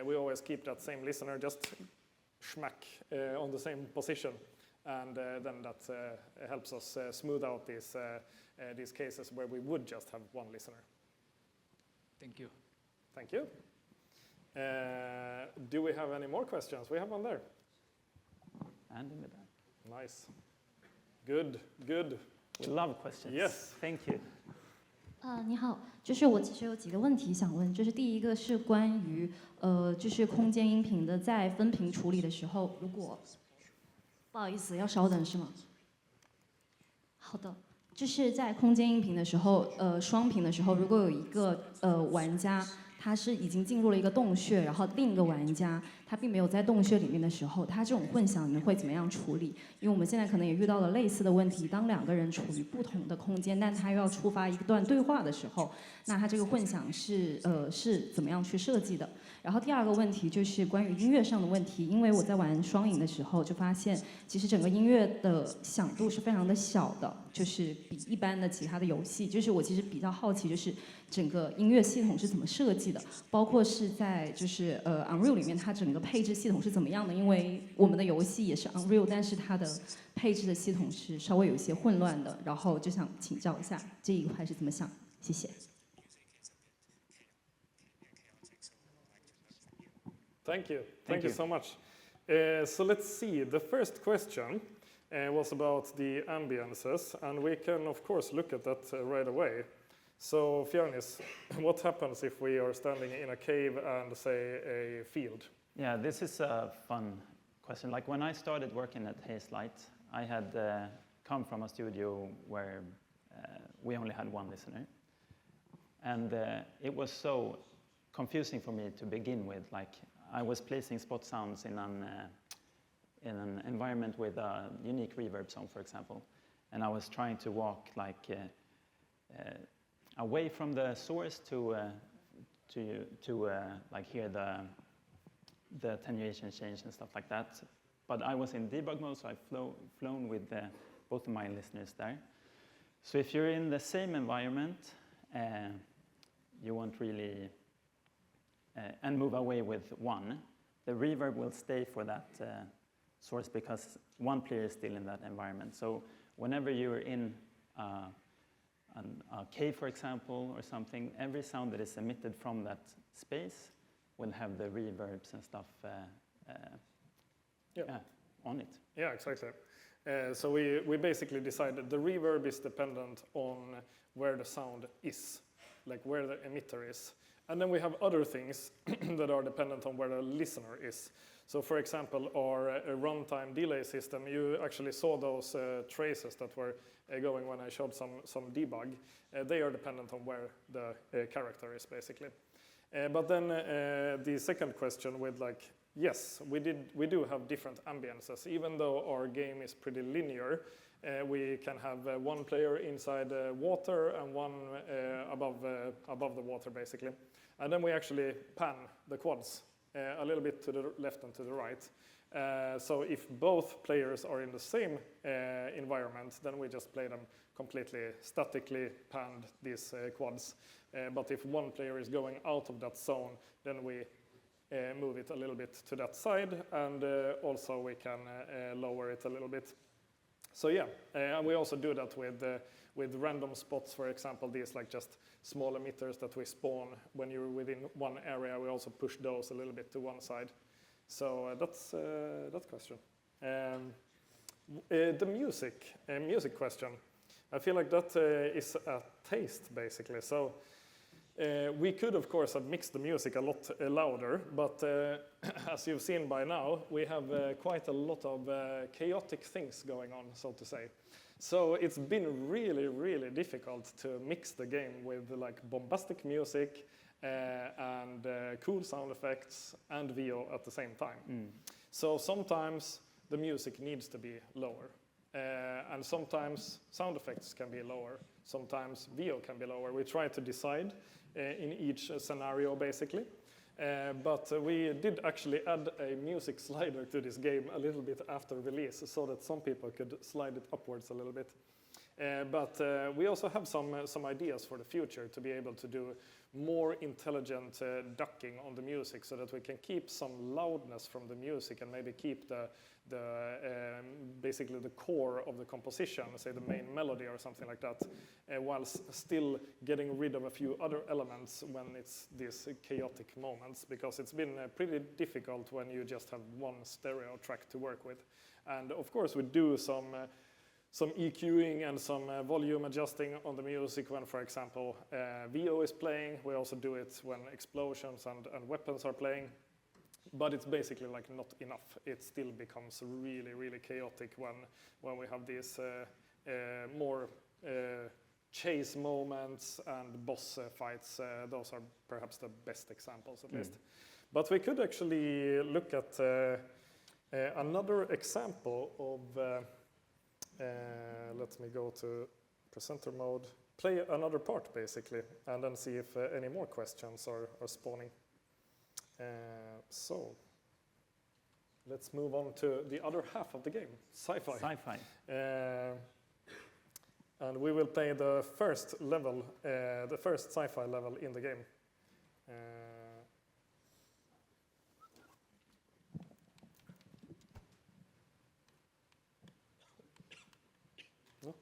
We always keep that same listener just schmack on the same position. And then that helps us smooth out these cases where we would just have 1 listener. Thank you. Thank you. Do we have any more questions? We have one there. And in the back. Nice. Good. We love questions. Yes. Thank you. 你好，就是我其实有几个问题想问，就是第一个是关于就是空间音频的在分屏处理的时候，如果不好意思要稍等是吗？好的，就是在空间音频的时候，双屏的时候，如果有一个玩家他是已经进入了一个洞穴，然后另一个玩家他并没有在洞穴里面的时候，他这种混响你们会怎么样处理？因为我们现在可能也遇到了类似的问题，当两个人处于不同的空间，但他又要触发一段对话的时候，那他这个混响是怎么样去设计的？然后第二个问题就是关于音乐上的问题，因为我在玩双影的时候就发现，其实整个音乐的响度是非常的小的，就是比一般的其他的游戏，就是我其实比较好奇，就是整个音乐系统是怎么设计的，包括是在就是Unreal 里面它整个配置系统是怎么样的？因为我们的游戏也是 Unreal， 但是它的配置的系统是稍微有一些混乱的，然后就想请教一下这一块是怎么想？谢谢。Thank you so much. So let's see, the first question was about the ambiances, and we can of course look at that right away. So Fjernis, what happens if we are standing in a cave and say a field? Yeah, this is a fun question. Like when I started working at Hazelight, I had come from a studio where we only had one listener. And it was so confusing for me to begin with. Like I was placing spot sounds in an environment with a unique reverb zone, for example. And I was trying to walk like away from the source to like hear the attenuation change and stuff like that. But I was in debug mode, so I've flown with both of my listeners there. So if you're in the same environment, you won't really and move away with one. The reverb will stay for that source because one player is still in that environment. So whenever you're in a cave, for example, or something, every sound that is emitted from that space will have the reverbs and stuff on it. Yeah, exactly. So we basically decided the reverb is dependent on where the sound is, like where the emitter is. And then we have other things that are dependent on where the listener is. So for example, our runtime delay system, you actually saw those traces that were going when I showed some debug. They are dependent on where the character is, basically. But then the second question with like, yes, we do have different ambiances. Even though our game is pretty linear, we can have one player inside water and one above the water, basically. And then we actually pan the quads a little bit to the left and to the right. So if both players are in the same environment, then we just play them completely statically panned, these quads. But if one player is going out of that zone, then we move it a little bit to that side, and also we can lower it a little bit. So yeah, and we also do that with random spots, for example, these like just small emitters that we spawn when you're within one area. We also push those a little bit to one side. So that's that question. The music question. I feel like that is a taste, basically. So we could, of course, have mixed the music a lot louder, but as you've seen by now, we have quite a lot of chaotic things going on, so to say. So it's been really, really difficult to mix the game with like bombastic music and cool sound effects and VO at the same time. So sometimes the music needs to be lower. And sometimes sound effects can be lower. Sometimes VO can be lower. We try to decide in each scenario, basically. But we did actually add a music slider to this game a little bit after release so that some people could slide it upwards a little bit. But we also have some ideas for the future to be able to do more intelligent ducking on the music so that we can keep some loudness from the music and maybe keep basically the core of the composition, say the main melody or something like that, while still getting rid of a few other elements when it's these chaotic moments, because it's been pretty difficult when you just have one stereo track to work with. And of course we do some EQing and some volume adjusting on the music when, for example, VO is playing. We also do it when explosions and weapons are playing. But it's basically like not enough. It still becomes really, really chaotic when we have these more chase moments and boss fights. Those are perhaps the best examples, at least. But we could actually look at another example of, let me go to presenter mode, play another part basically, and then see if any more questions are spawning. So let's move on to the other half of the game, sci-fi. Sci-fi. And we will play the first level, the first sci-fi level in the game. No?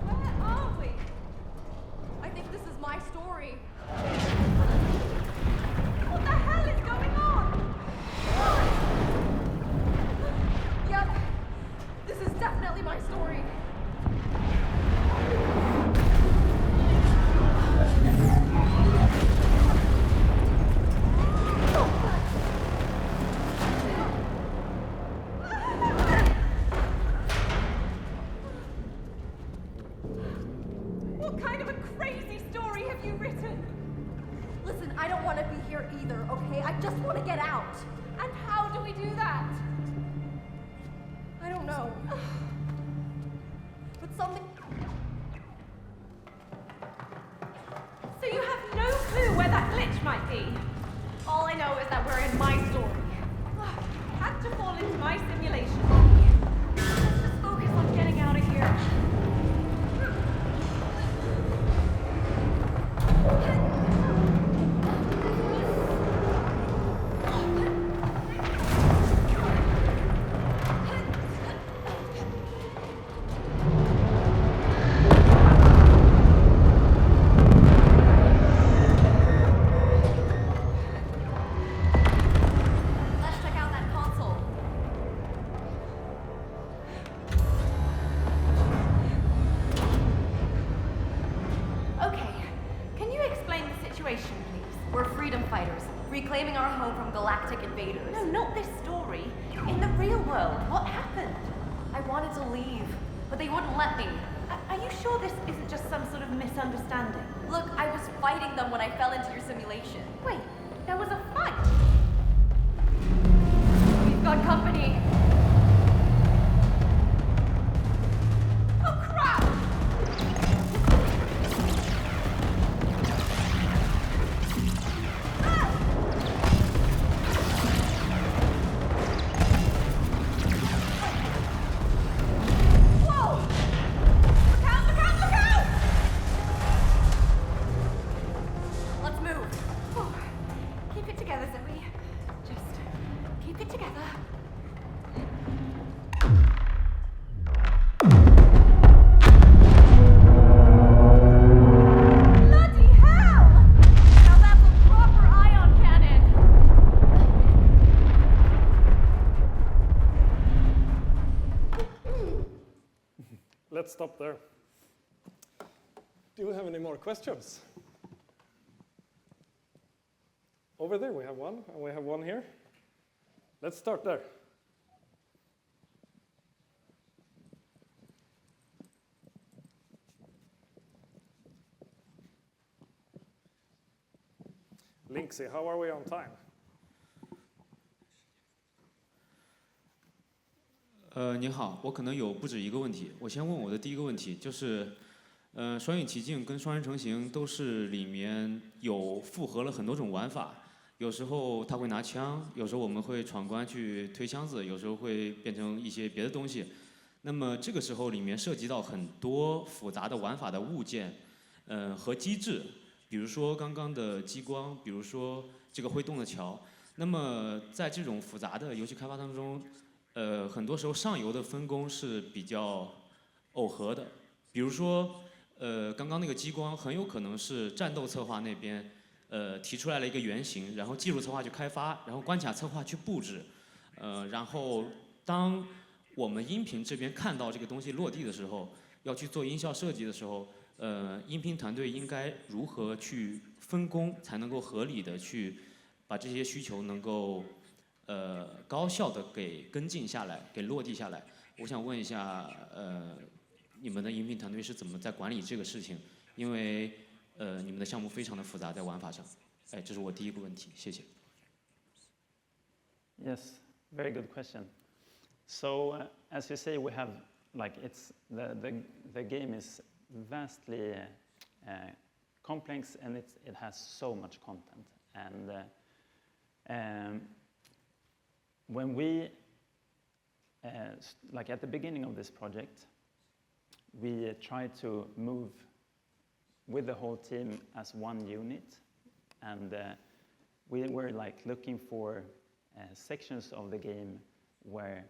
Where are we? I think this is my story. What the hell is going on? Yep, this is definitely my story. What kind of a crazy story have you written? Listen, I don't want to be here either, okay? I just want to get out. And how do we do that? I don't know. But something... So you have no clue where that glitch might be? All I know is that we're in my story. Had to fall into my simulation. Let's just focus on getting out of here. Let's check out that console. Okay, can you explain the situation, please? We're freedom fighters, reclaiming our home from galactic invaders. No, not this story. In the real world, what happened? I wanted to leave, but they wouldn't let me. Are you sure this isn't just some sort of misunderstanding? Look, I was fighting them when I fell into your simulation. Wait, there was a fight? We've got company. Oh, crap! Whoa! Look out, look out, look out! Let's move. Oh, keep it together, Zoe. Just keep it together. Bloody hell! Now that's a proper ion cannon. Let's stop there. Do we have any more questions? Over there we have one, and we have one here. Let's start there. Linksy, how are we on time? 您好，我可能有不止一个问题。我先问我的第一个问题，就是，双影奇境跟双人成行都是里面有复合了很多种玩法。有时候他会拿枪，有时候我们会闯关去推箱子，有时候会变成一些别的东西。那么这个时候里面涉及到很多复杂的玩法的物件，和机制，比如说刚刚的激光，比如说这个会动的桥。那么在这种复杂的游戏开发当中，很多时候上游的分工是比较耦合的，比如说，刚刚那个激光很有可能是战斗策划那边，提出来了一个原型，然后技术策划去开发，然后关卡策划去布置，然后当我们音频这边看到这个东西落地的时候，要去做音效设计的时候，音频团队应该如何去分工，才能够合理的去把这些需求能够高效的给跟进下来，给落地下来。我想问一下，你们的音频团队是怎么在管理这个事情？因为你们的项目非常的复杂，在玩法上。这是我第一个问题，谢谢。Yes, very good question. So as you say, we have the game is vastly complex and it has so much content. And when we at the beginning of this project, we tried to move with the whole team as one unit, and we were looking for sections of the game where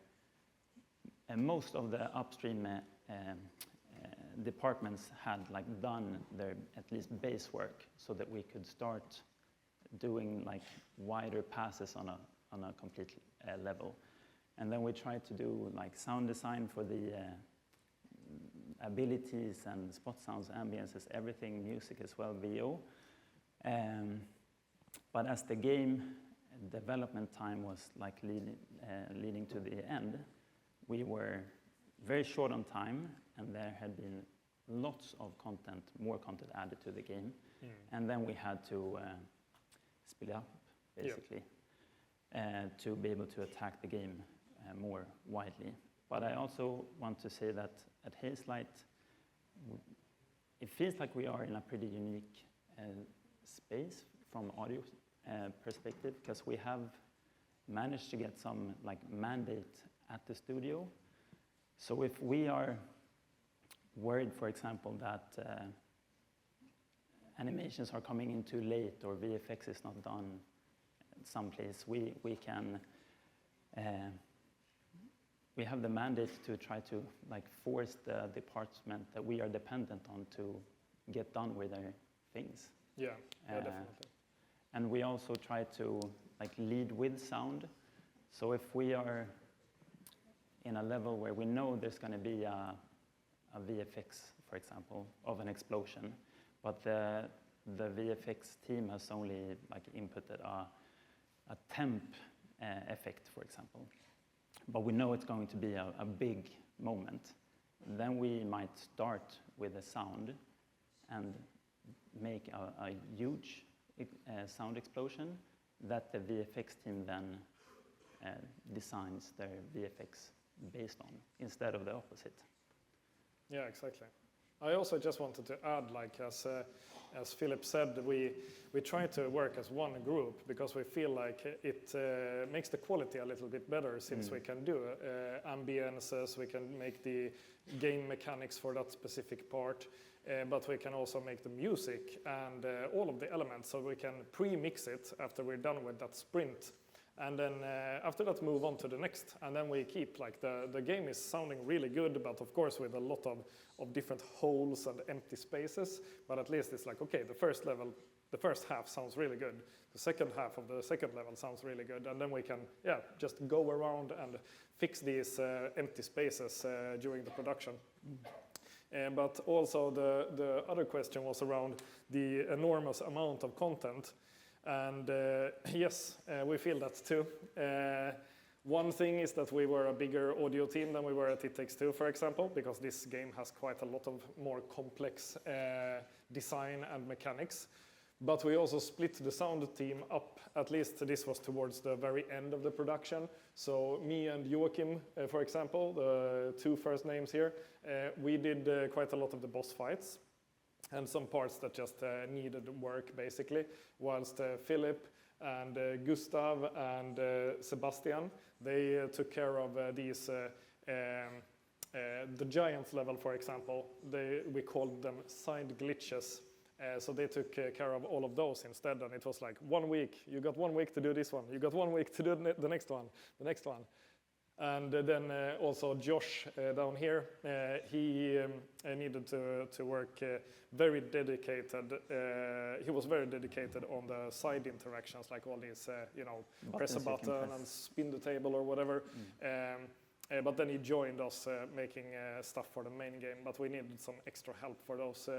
most of the upstream departments had done their at least base work, so that we could start doing wider passes on a complete level. And then we tried to do sound design for the abilities and spot sounds, ambiences, everything, music as well, VO. But as the game development time was leading to the end, we were very short on time, and there had been lots of content, more content added to the game. And then we had to split up, basically, to be able to attack the game more widely. But I also want to say that at Hazelight, it feels like we are in a pretty unique space from audio perspective, because we have managed to get some mandate at the studio. So if we are worried, for example, that animations are coming in too late or VFX is not done someplace, we can we have the mandate to try to force the department that we are dependent on to get done with their things. Yeah, definitely. And we also try to lead with sound. So if we are in a level where we know there's going to be a VFX, for example, of an explosion, but the VFX team has only inputted a temp effect, for example, but we know it's going to be a big moment, then we might start with a sound and make a huge sound explosion that the VFX team then designs their VFX based on, instead of the opposite. Yeah, exactly. I also just wanted to add, as Philip said, we try to work as one group because we feel like it makes the quality a little bit better, since we can do ambiences, we can make the game mechanics for that specific part, but we can also make the music and all of the elements, so we can pre-mix it after we're done with that sprint. And then after that, move on to the next. And then we keep, the game is sounding really good, but of course with a lot of different holes and empty spaces. But at least it's okay, the first level, the first half sounds really good. The second half of the second level sounds really good. And then we can, just go around and fix these empty spaces during the production. But also the other question was around the enormous amount of content. And yes, we feel that too. One thing is that we were a bigger audio team than we were at It Takes Two, for example, because this game has quite a lot of more complex design and mechanics. But we also split the sound team up. At least this was towards the very end of the production. So me and Joachim, for example, the two first names here, we did quite a lot of the boss fights and some parts that just needed work, basically, whilst Philip and Gustav and Sebastian, they took care of these, the Giants level, for example, we called them side glitches. So they took care of all of those instead, and it was 1 week, you got 1 week to do this one, you got 1 week to do the next one, the next one. And then also Josh down here, he needed to work very dedicated. He was very dedicated on the side interactions, all these, press a button and spin the table or whatever. but then he joined us making stuff for the main game, but we needed some extra help for those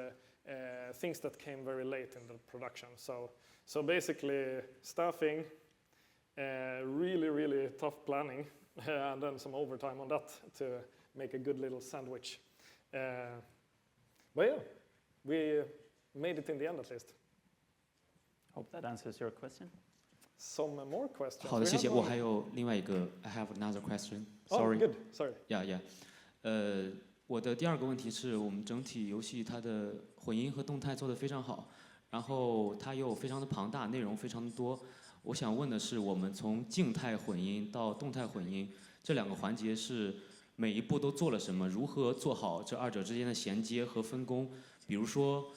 things that came very late in the production. So basically staffing, really, really tough planning, and then some overtime on that to make a good little sandwich. But yeah, we made it in the end at least. Hope that answers your question. Some more questions. 好的，谢谢。我还有另外一个 I have another question. Oh, Sorry. good. Sorry. Yeah, yeah. 我的第二个问题是我们整体游戏它的混音和动态做得非常好，然后它又非常的庞大，内容非常的多。我想问的是，我们从静态混音到动态混音这两个环节是每一步都做了什么？如何做好这二者之间的衔接和分工？比如说，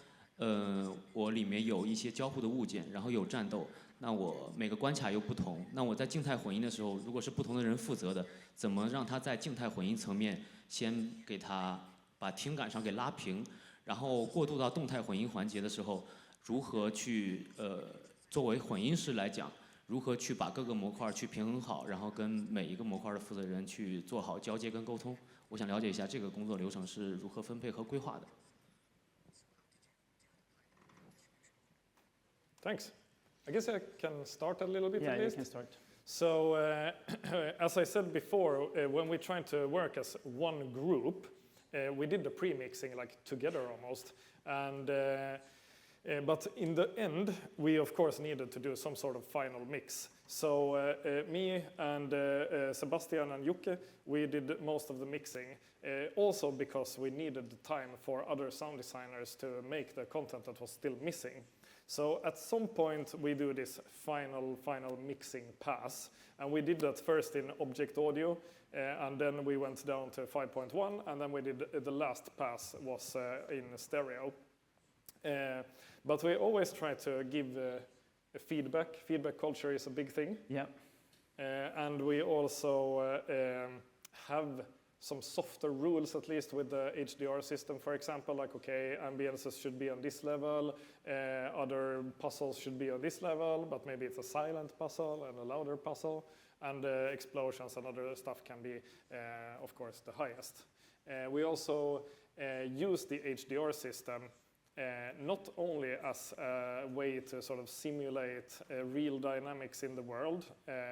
我里面有一些交互的物件，然后有战斗。那我每个关卡又不同，那我在静态混音的时候，如果是不同的人负责的，怎么让他在静态混音层面先给他把听感上给拉平，然后过渡到动态混音环节的时候，如何去作为混音师来讲，如何去把各个模块去平衡好，然后跟每一个模块的负责人去做好交接跟沟通？我想了解一下这个工作流程是如何分配和规划的。Thanks. I guess I can start a little bit Yeah, at you least. can start. So, as I said before, when we tried to work as one group, we did the pre-mixing like together almost. And but in the end, we of course needed to do some sort of final mix. So me and Sebastian and Jocke, we did most of the mixing. Also because we needed the time for other sound designers to make the content that was still missing. So at some point we do this final mixing pass, and we did that first in object audio, and then we went down to 5.1, and then we did the last pass was in stereo. But we always try to give feedback. Feedback culture is a big thing. Yeah. And we also have some softer rules, at least with the HDR system, for example, like, okay, ambiences should be on this level, other puzzles should be on this level, but maybe it's a silent puzzle and a louder puzzle, and explosions and other stuff can be, of course, the highest. We also use the HDR system not only as a way to sort of simulate real dynamics in the world,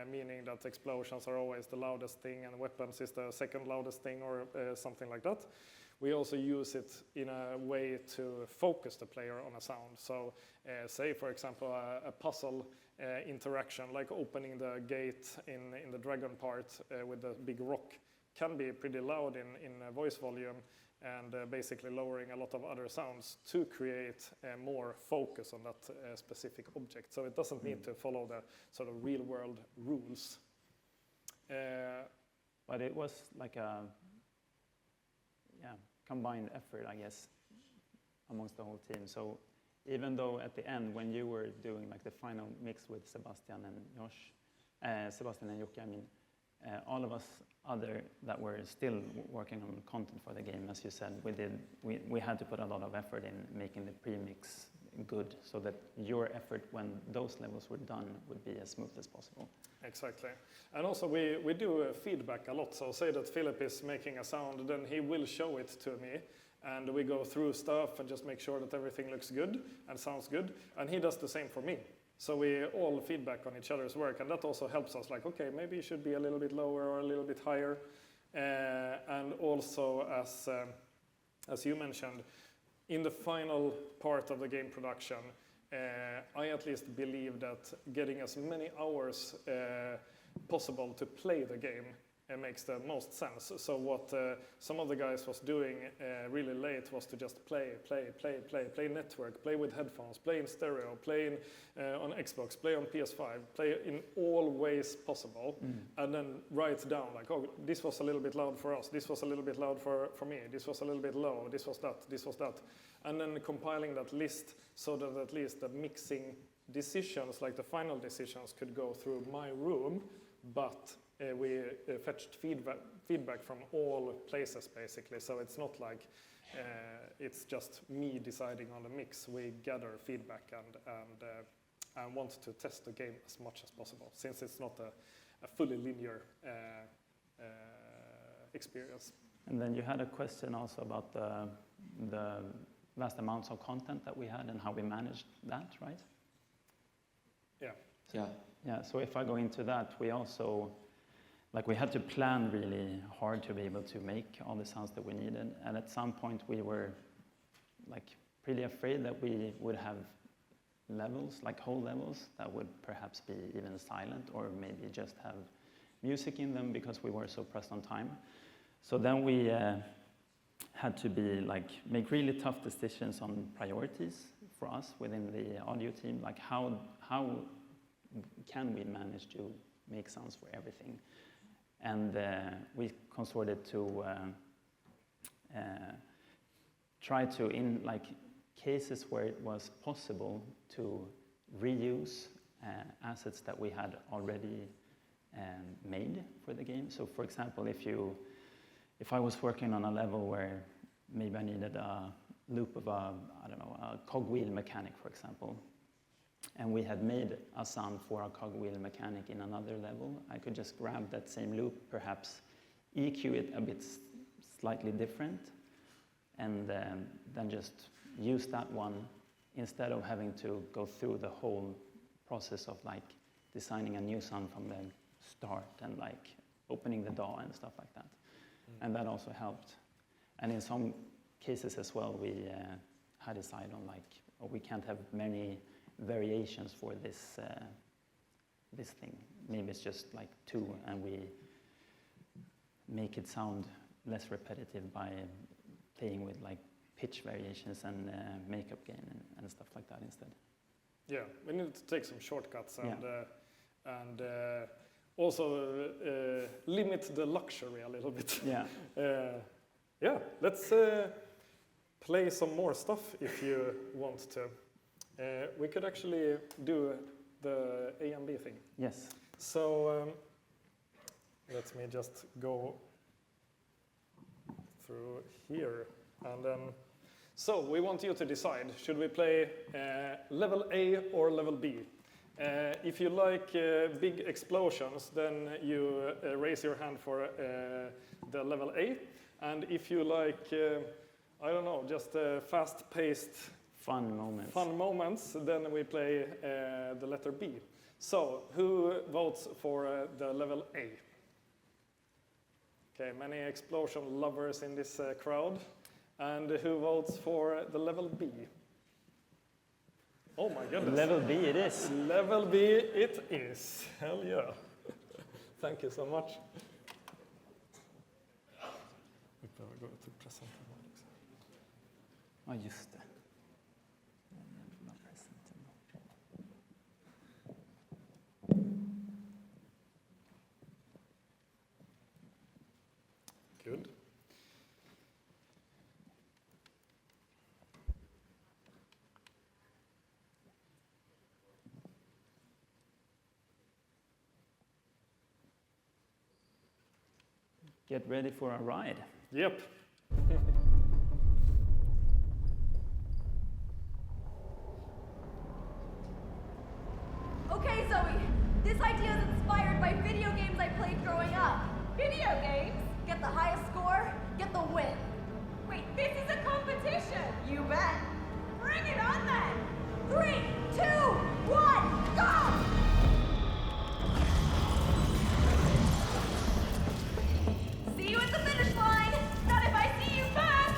meaning that explosions are always the loudest thing and weapons is the second loudest thing or something like that. We also use it in a way to focus the player on a sound. So say, for example, a puzzle interaction, like opening the gate in the dragon part with the big rock, can be pretty loud in voice volume, and basically lowering a lot of other sounds to create more focus on that specific object. So it doesn't need to follow the sort of real world rules. But it was like a combined effort, I guess, amongst the whole team. So even though at the end, when you were doing like the final mix with Sebastian and Jocke, I mean, all of us other that were still working on content for the game, as you said, we had to put a lot of effort in making the pre-mix good, so that your effort when those levels were done would be as smooth as possible. Exactly. And also we do feedback a lot. So say that Philip is making a sound, then he will show it to me, and we go through stuff and just make sure that everything looks good and sounds good, and he does the same for me. So we all feedback on each other's work, and that also helps us, like, okay, maybe it should be a little bit lower or a little bit higher. And also, as you mentioned, in the final part of the game production, I at least believe that getting as many hours possible to play the game makes the most sense. So what some of the guys was doing really late was to just play network, play with headphones, play in stereo, play on Xbox, play on PS5, play in all ways possible, and then write down like, oh, this was a little bit loud for us, this was a little bit loud for me, this was a little bit low, this was that, and then compiling that list so that at least the mixing decisions, like the final decisions, could go through my room, but we fetched feedback from all places, basically. So it's not like it's just me deciding on the mix. We gather feedback and want to test the game as much as possible, since it's not a fully linear experience. And then you had a question also about the vast amounts of content that we had and how we managed that, right? Yeah. Yeah. Yeah, so if I go into that, we also, like we had to plan really hard to be able to make all the sounds that we needed. And at some point we were like pretty afraid that we would have levels, like whole levels, that would perhaps be even silent or maybe just have music in them because we were so pressed on time. So then we had to be like, make really tough decisions on priorities for us within the audio team, like how can we manage to make sounds for everything? And we consorted to try to, in like cases where it was possible to reuse assets that we had already made for the game. So for example, if I was working on a level where maybe I needed a loop of a cogwheel mechanic, for example, and we had made a sound for a cogwheel mechanic in another level, I could just grab that same loop, perhaps EQ it a bit slightly different, and then just use that one instead of having to go through the whole process of like designing a new sound from the start and like opening the DAW and stuff like that. And that also helped. And in some cases as well, we had decided on like, oh, we can't have many variations for this this thing. Maybe it's just like 2, and we make it sound less repetitive by playing with like pitch variations and makeup gain and stuff like that instead. Yeah, we need to take some shortcuts and Yeah. and also limit the luxury a little bit. Yeah. Yeah, let's play some more stuff if you want to. We could actually do the A and B thing. Yes. So let me just go through here and then. So we want you to decide, should we play level A or level B? If you like big explosions, then you raise your hand for the level A. And if you like, I don't know, just fast-paced fun moments, then we play the letter B. So who votes for the level A? Okay, many explosion lovers in this crowd. And who votes for the level B? Oh my goodness. Level B it is. Level B it is. Hell yeah. Thank you so much. Vi behöver gå till presentationen också. Ja, just det. Good. Get ready for a ride. Yep. Okay, Zoe, this idea is inspired by video games I played growing up. Video games? Get the highest score, get the win. Wait, this is a competition! You bet. Bring it on then! 3, 2, 1, go! See you at the finish line! Not if I see you first!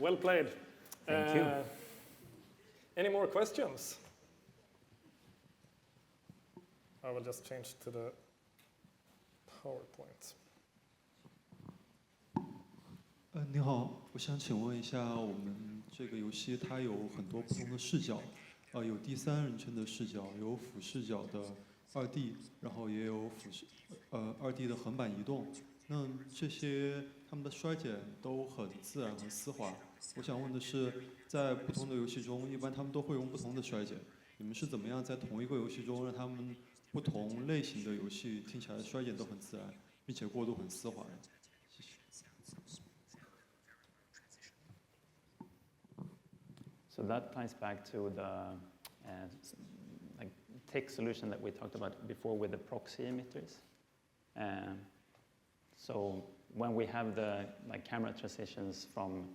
well played. Thank you. Any more questions? I will just change to the PowerPoint. 你好，我想请问一下，我们这个游戏它有很多不同的视角，有第三人称的视角，有俯视角的2D，然后也有2D 的横版移动。那这些它们的衰减都很自然、很丝滑。我想问的是，在不同的游戏中，一般他们都会用不同的衰减，你们是怎么样在同一个游戏中让他们不同类型的游戏听起来衰减都很自然，并且过渡很丝滑的？谢谢。So that ties back to the like tech solution that we talked about before with the proxy emitters. So when we have the camera transitions from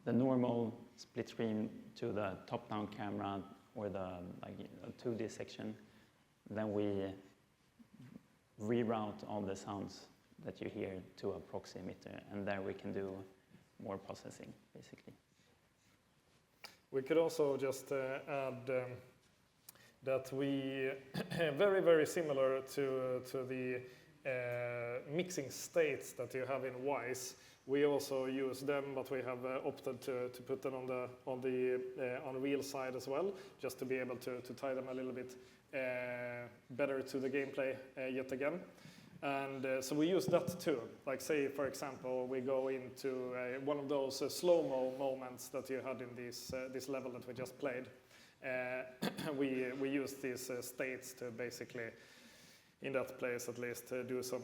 the normal split screen to the top-down camera or the 2D section, then we reroute all the sounds that you hear to a proxy emitter, and there we can do more processing, basically. We could also just add that we, very, very similar to the mixing states that you have in Wwise, we also use them, but we have opted to put them on the Unreal side as well, just to be able to tie them a little bit better to the gameplay yet again. And so we use that too. Like say, for example, we go into one of those slow-mo moments that you had in this level that we just played. We use these states to basically, in that place at least, do some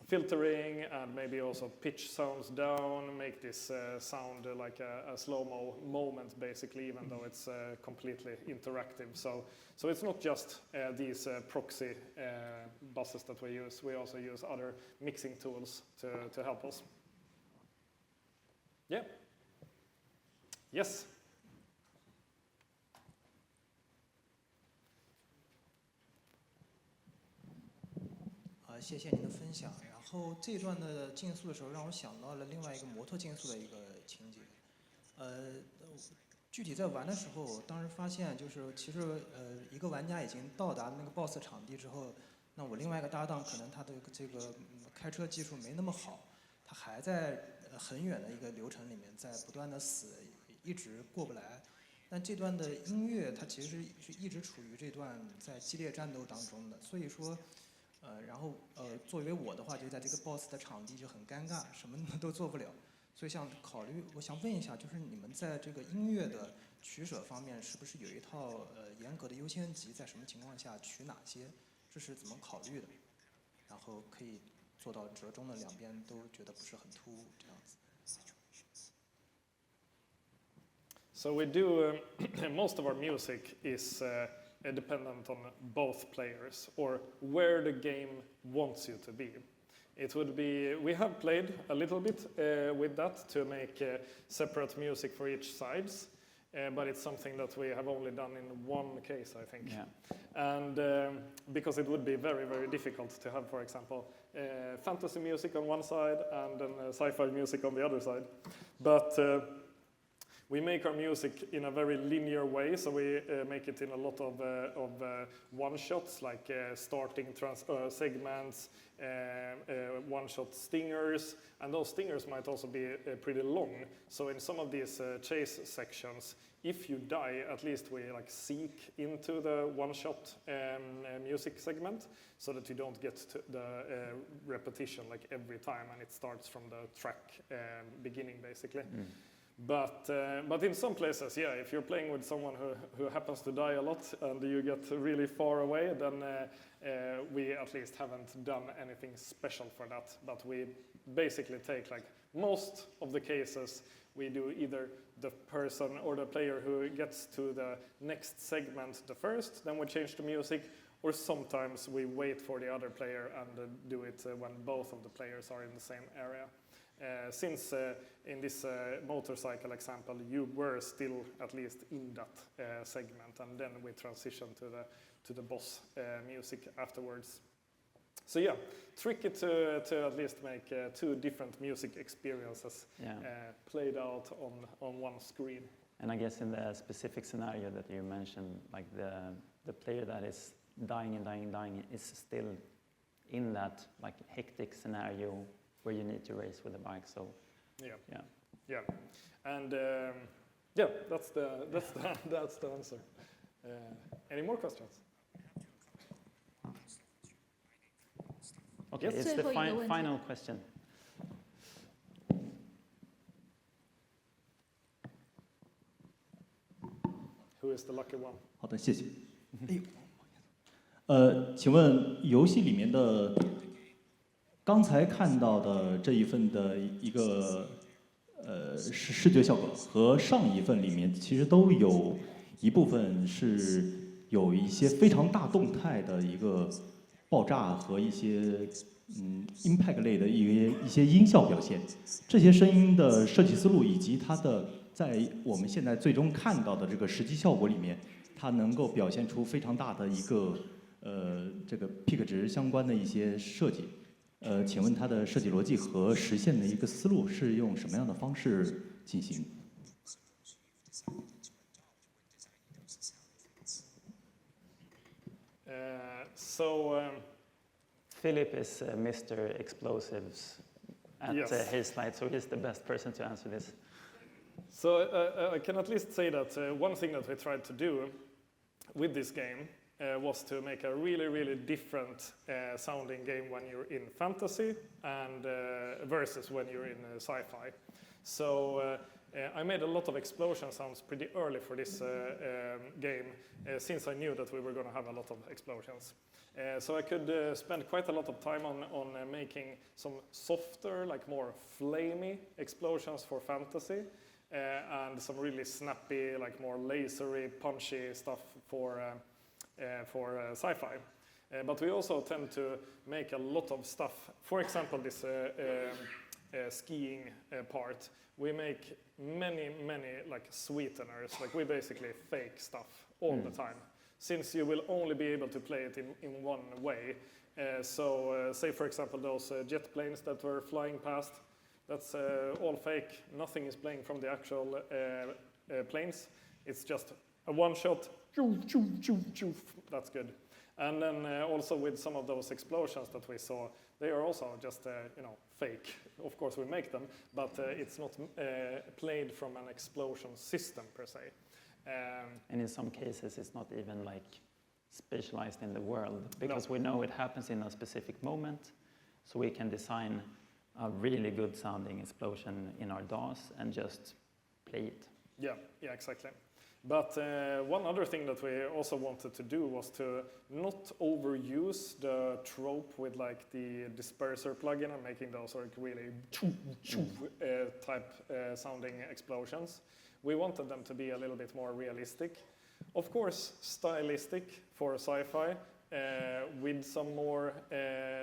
filtering and maybe also pitch sounds down, make this sound like a slow-mo moment basically, even though it's completely interactive. So it's not just these proxy buses that we use. We also use other mixing tools to help us. Yeah. Yes. 谢谢您的分享。然后这一段的竞速的时候，让我想到了另外一个摩托竞速的一个情节。具体在玩的时候，我当时发现就是其实一个玩家已经到达那个 BOSS 场地之后，那我另外一个搭档可能他的这个开车技术没那么好，他还在很远的一个流程里面在不断的死，一直过不来。但这段的音乐它其实是一直处于这段在激烈战斗当中的，所以说。然后作为我的话，就在这个 BOSS 的场地就很尴尬，什么都做不了，所以我想问一下，就是你们在这个音乐的取舍方面，是不是有一套严格的优先级，在什么情况下取哪些，这是怎么考虑的？然后可以做到折中的两边都觉得不是很突兀这样子。So we do most of our music is. Dependent on both players or where the game wants you to be. It would be, we have played a little bit with that to make separate music for each sides, but it's something that we have only done in one case, I think. Yeah. And because it would be very, very difficult to have, for example, fantasy music on one side and then sci-fi music on the other side. But we make our music in a very linear way, so we make it in a lot of one-shots, like starting segments, one-shot stingers, and those stingers might also be pretty long. So in some of these chase sections, if you die, at least we seek into the one-shot music segment, so that you don't get to the repetition every time, and it starts from the track beginning, basically. Mm. But in some places, yeah, if you're playing with someone who happens to die a lot and you get really far away, then we at least haven't done anything special for that. But we basically take most of the cases, we do either the person or the player who gets to the next segment the first, then we change the music, or sometimes we wait for the other player and do it when both of the players are in the same area. Since in this motorcycle example, you were still at least in that segment, and then we transition to the boss music afterwards. So yeah, tricky to at least make two different music experiences played out on one screen. And I guess in the specific scenario that you mentioned, like the player that is dying is still in that like hectic scenario where you need to race with the bike. So yeah, and that's the answer. Any more questions? Okay, it's the final question. Who is the lucky one? 好的，谢谢。请问游戏里面的刚才看到的这一份的一个视觉效果和上一份里面其实都有一部分是有一些非常大动态的一个爆炸和一些impact 类的一些音效表现，这些声音的设计思路以及它的在我们现在最终看到的这个实际效果里面，它能够表现出非常大的一个这个 peak 值相关的一些设计。请问它的设计逻辑和实现的一个思路是用什么样的方式进行？ Filip is Mr. Explosives at Hazelight, so he's the best person to answer this. So I can at least say that one thing that we tried to do with this game was to make a really different sounding game when you're in fantasy and versus when you're in sci-fi. So I made a lot of explosion sounds pretty early for this game since I knew that we were going to have a lot of explosions. So I could spend quite a lot of time on making some softer, like more flamey explosions for fantasy, and some really snappy, like more lasery, punchy stuff for sci-fi. But we also tend to make a lot of stuff. For example, this skiing part, we make many like sweeteners. Like we basically fake stuff all the time, since you will only be able to play it in one way. So say for example those jet planes that were flying past, that's all fake. Nothing is playing from the actual planes. It's just a one shot. That's good. And then also with some of those explosions that we saw, they are also just fake. Of course we make them, but it's not played from an explosion system per se. And in some cases it's not even like specialized in the world, because we know it happens in a specific moment, so we can design a really good sounding explosion in our DAWs and just play it. Yeah, exactly. But one other thing that we also wanted to do was to not overuse the trope with like the disperser plugin and making those like really type sounding explosions. We wanted them to be a little bit more realistic. Of course, stylistic for sci-fi, with some more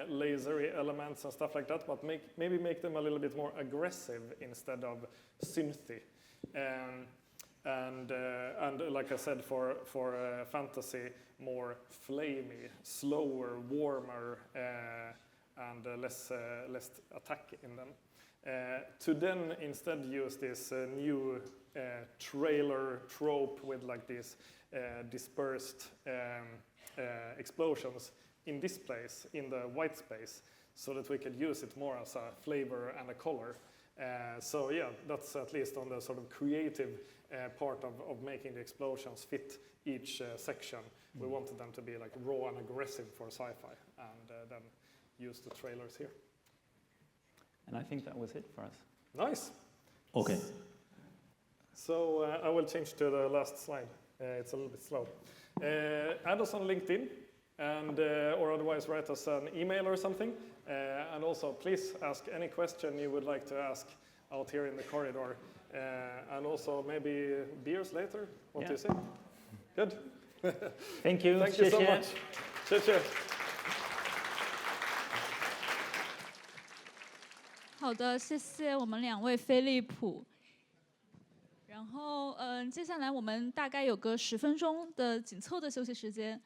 lasery elements and stuff like that, but maybe make them a little bit more aggressive instead of synthy. And like I said, for fantasy, more flamey, slower, warmer, and less attack in them. To then instead use this new trailer trope with like these dispersed explosions in this place, in the white space, so that we could use it more as a flavor and a color. So yeah, that's at least on the sort of creative part of making the explosions fit each section. We wanted them to be like raw and aggressive for sci-fi, and then use the trailers here. And I think that was it for us. Nice. Okay. So I will change to the last slide. It's a little bit slow. Add us on LinkedIn, and or otherwise write us an email or something. And also, please ask any question you would like to ask out here in the corridor. And also maybe beers later. What do you say? Good. Thank you. Thank you so much. Cheers. 好的，谢谢我们两位飞利浦。然后，接下来我们大概有个10分钟的紧凑的休息时间。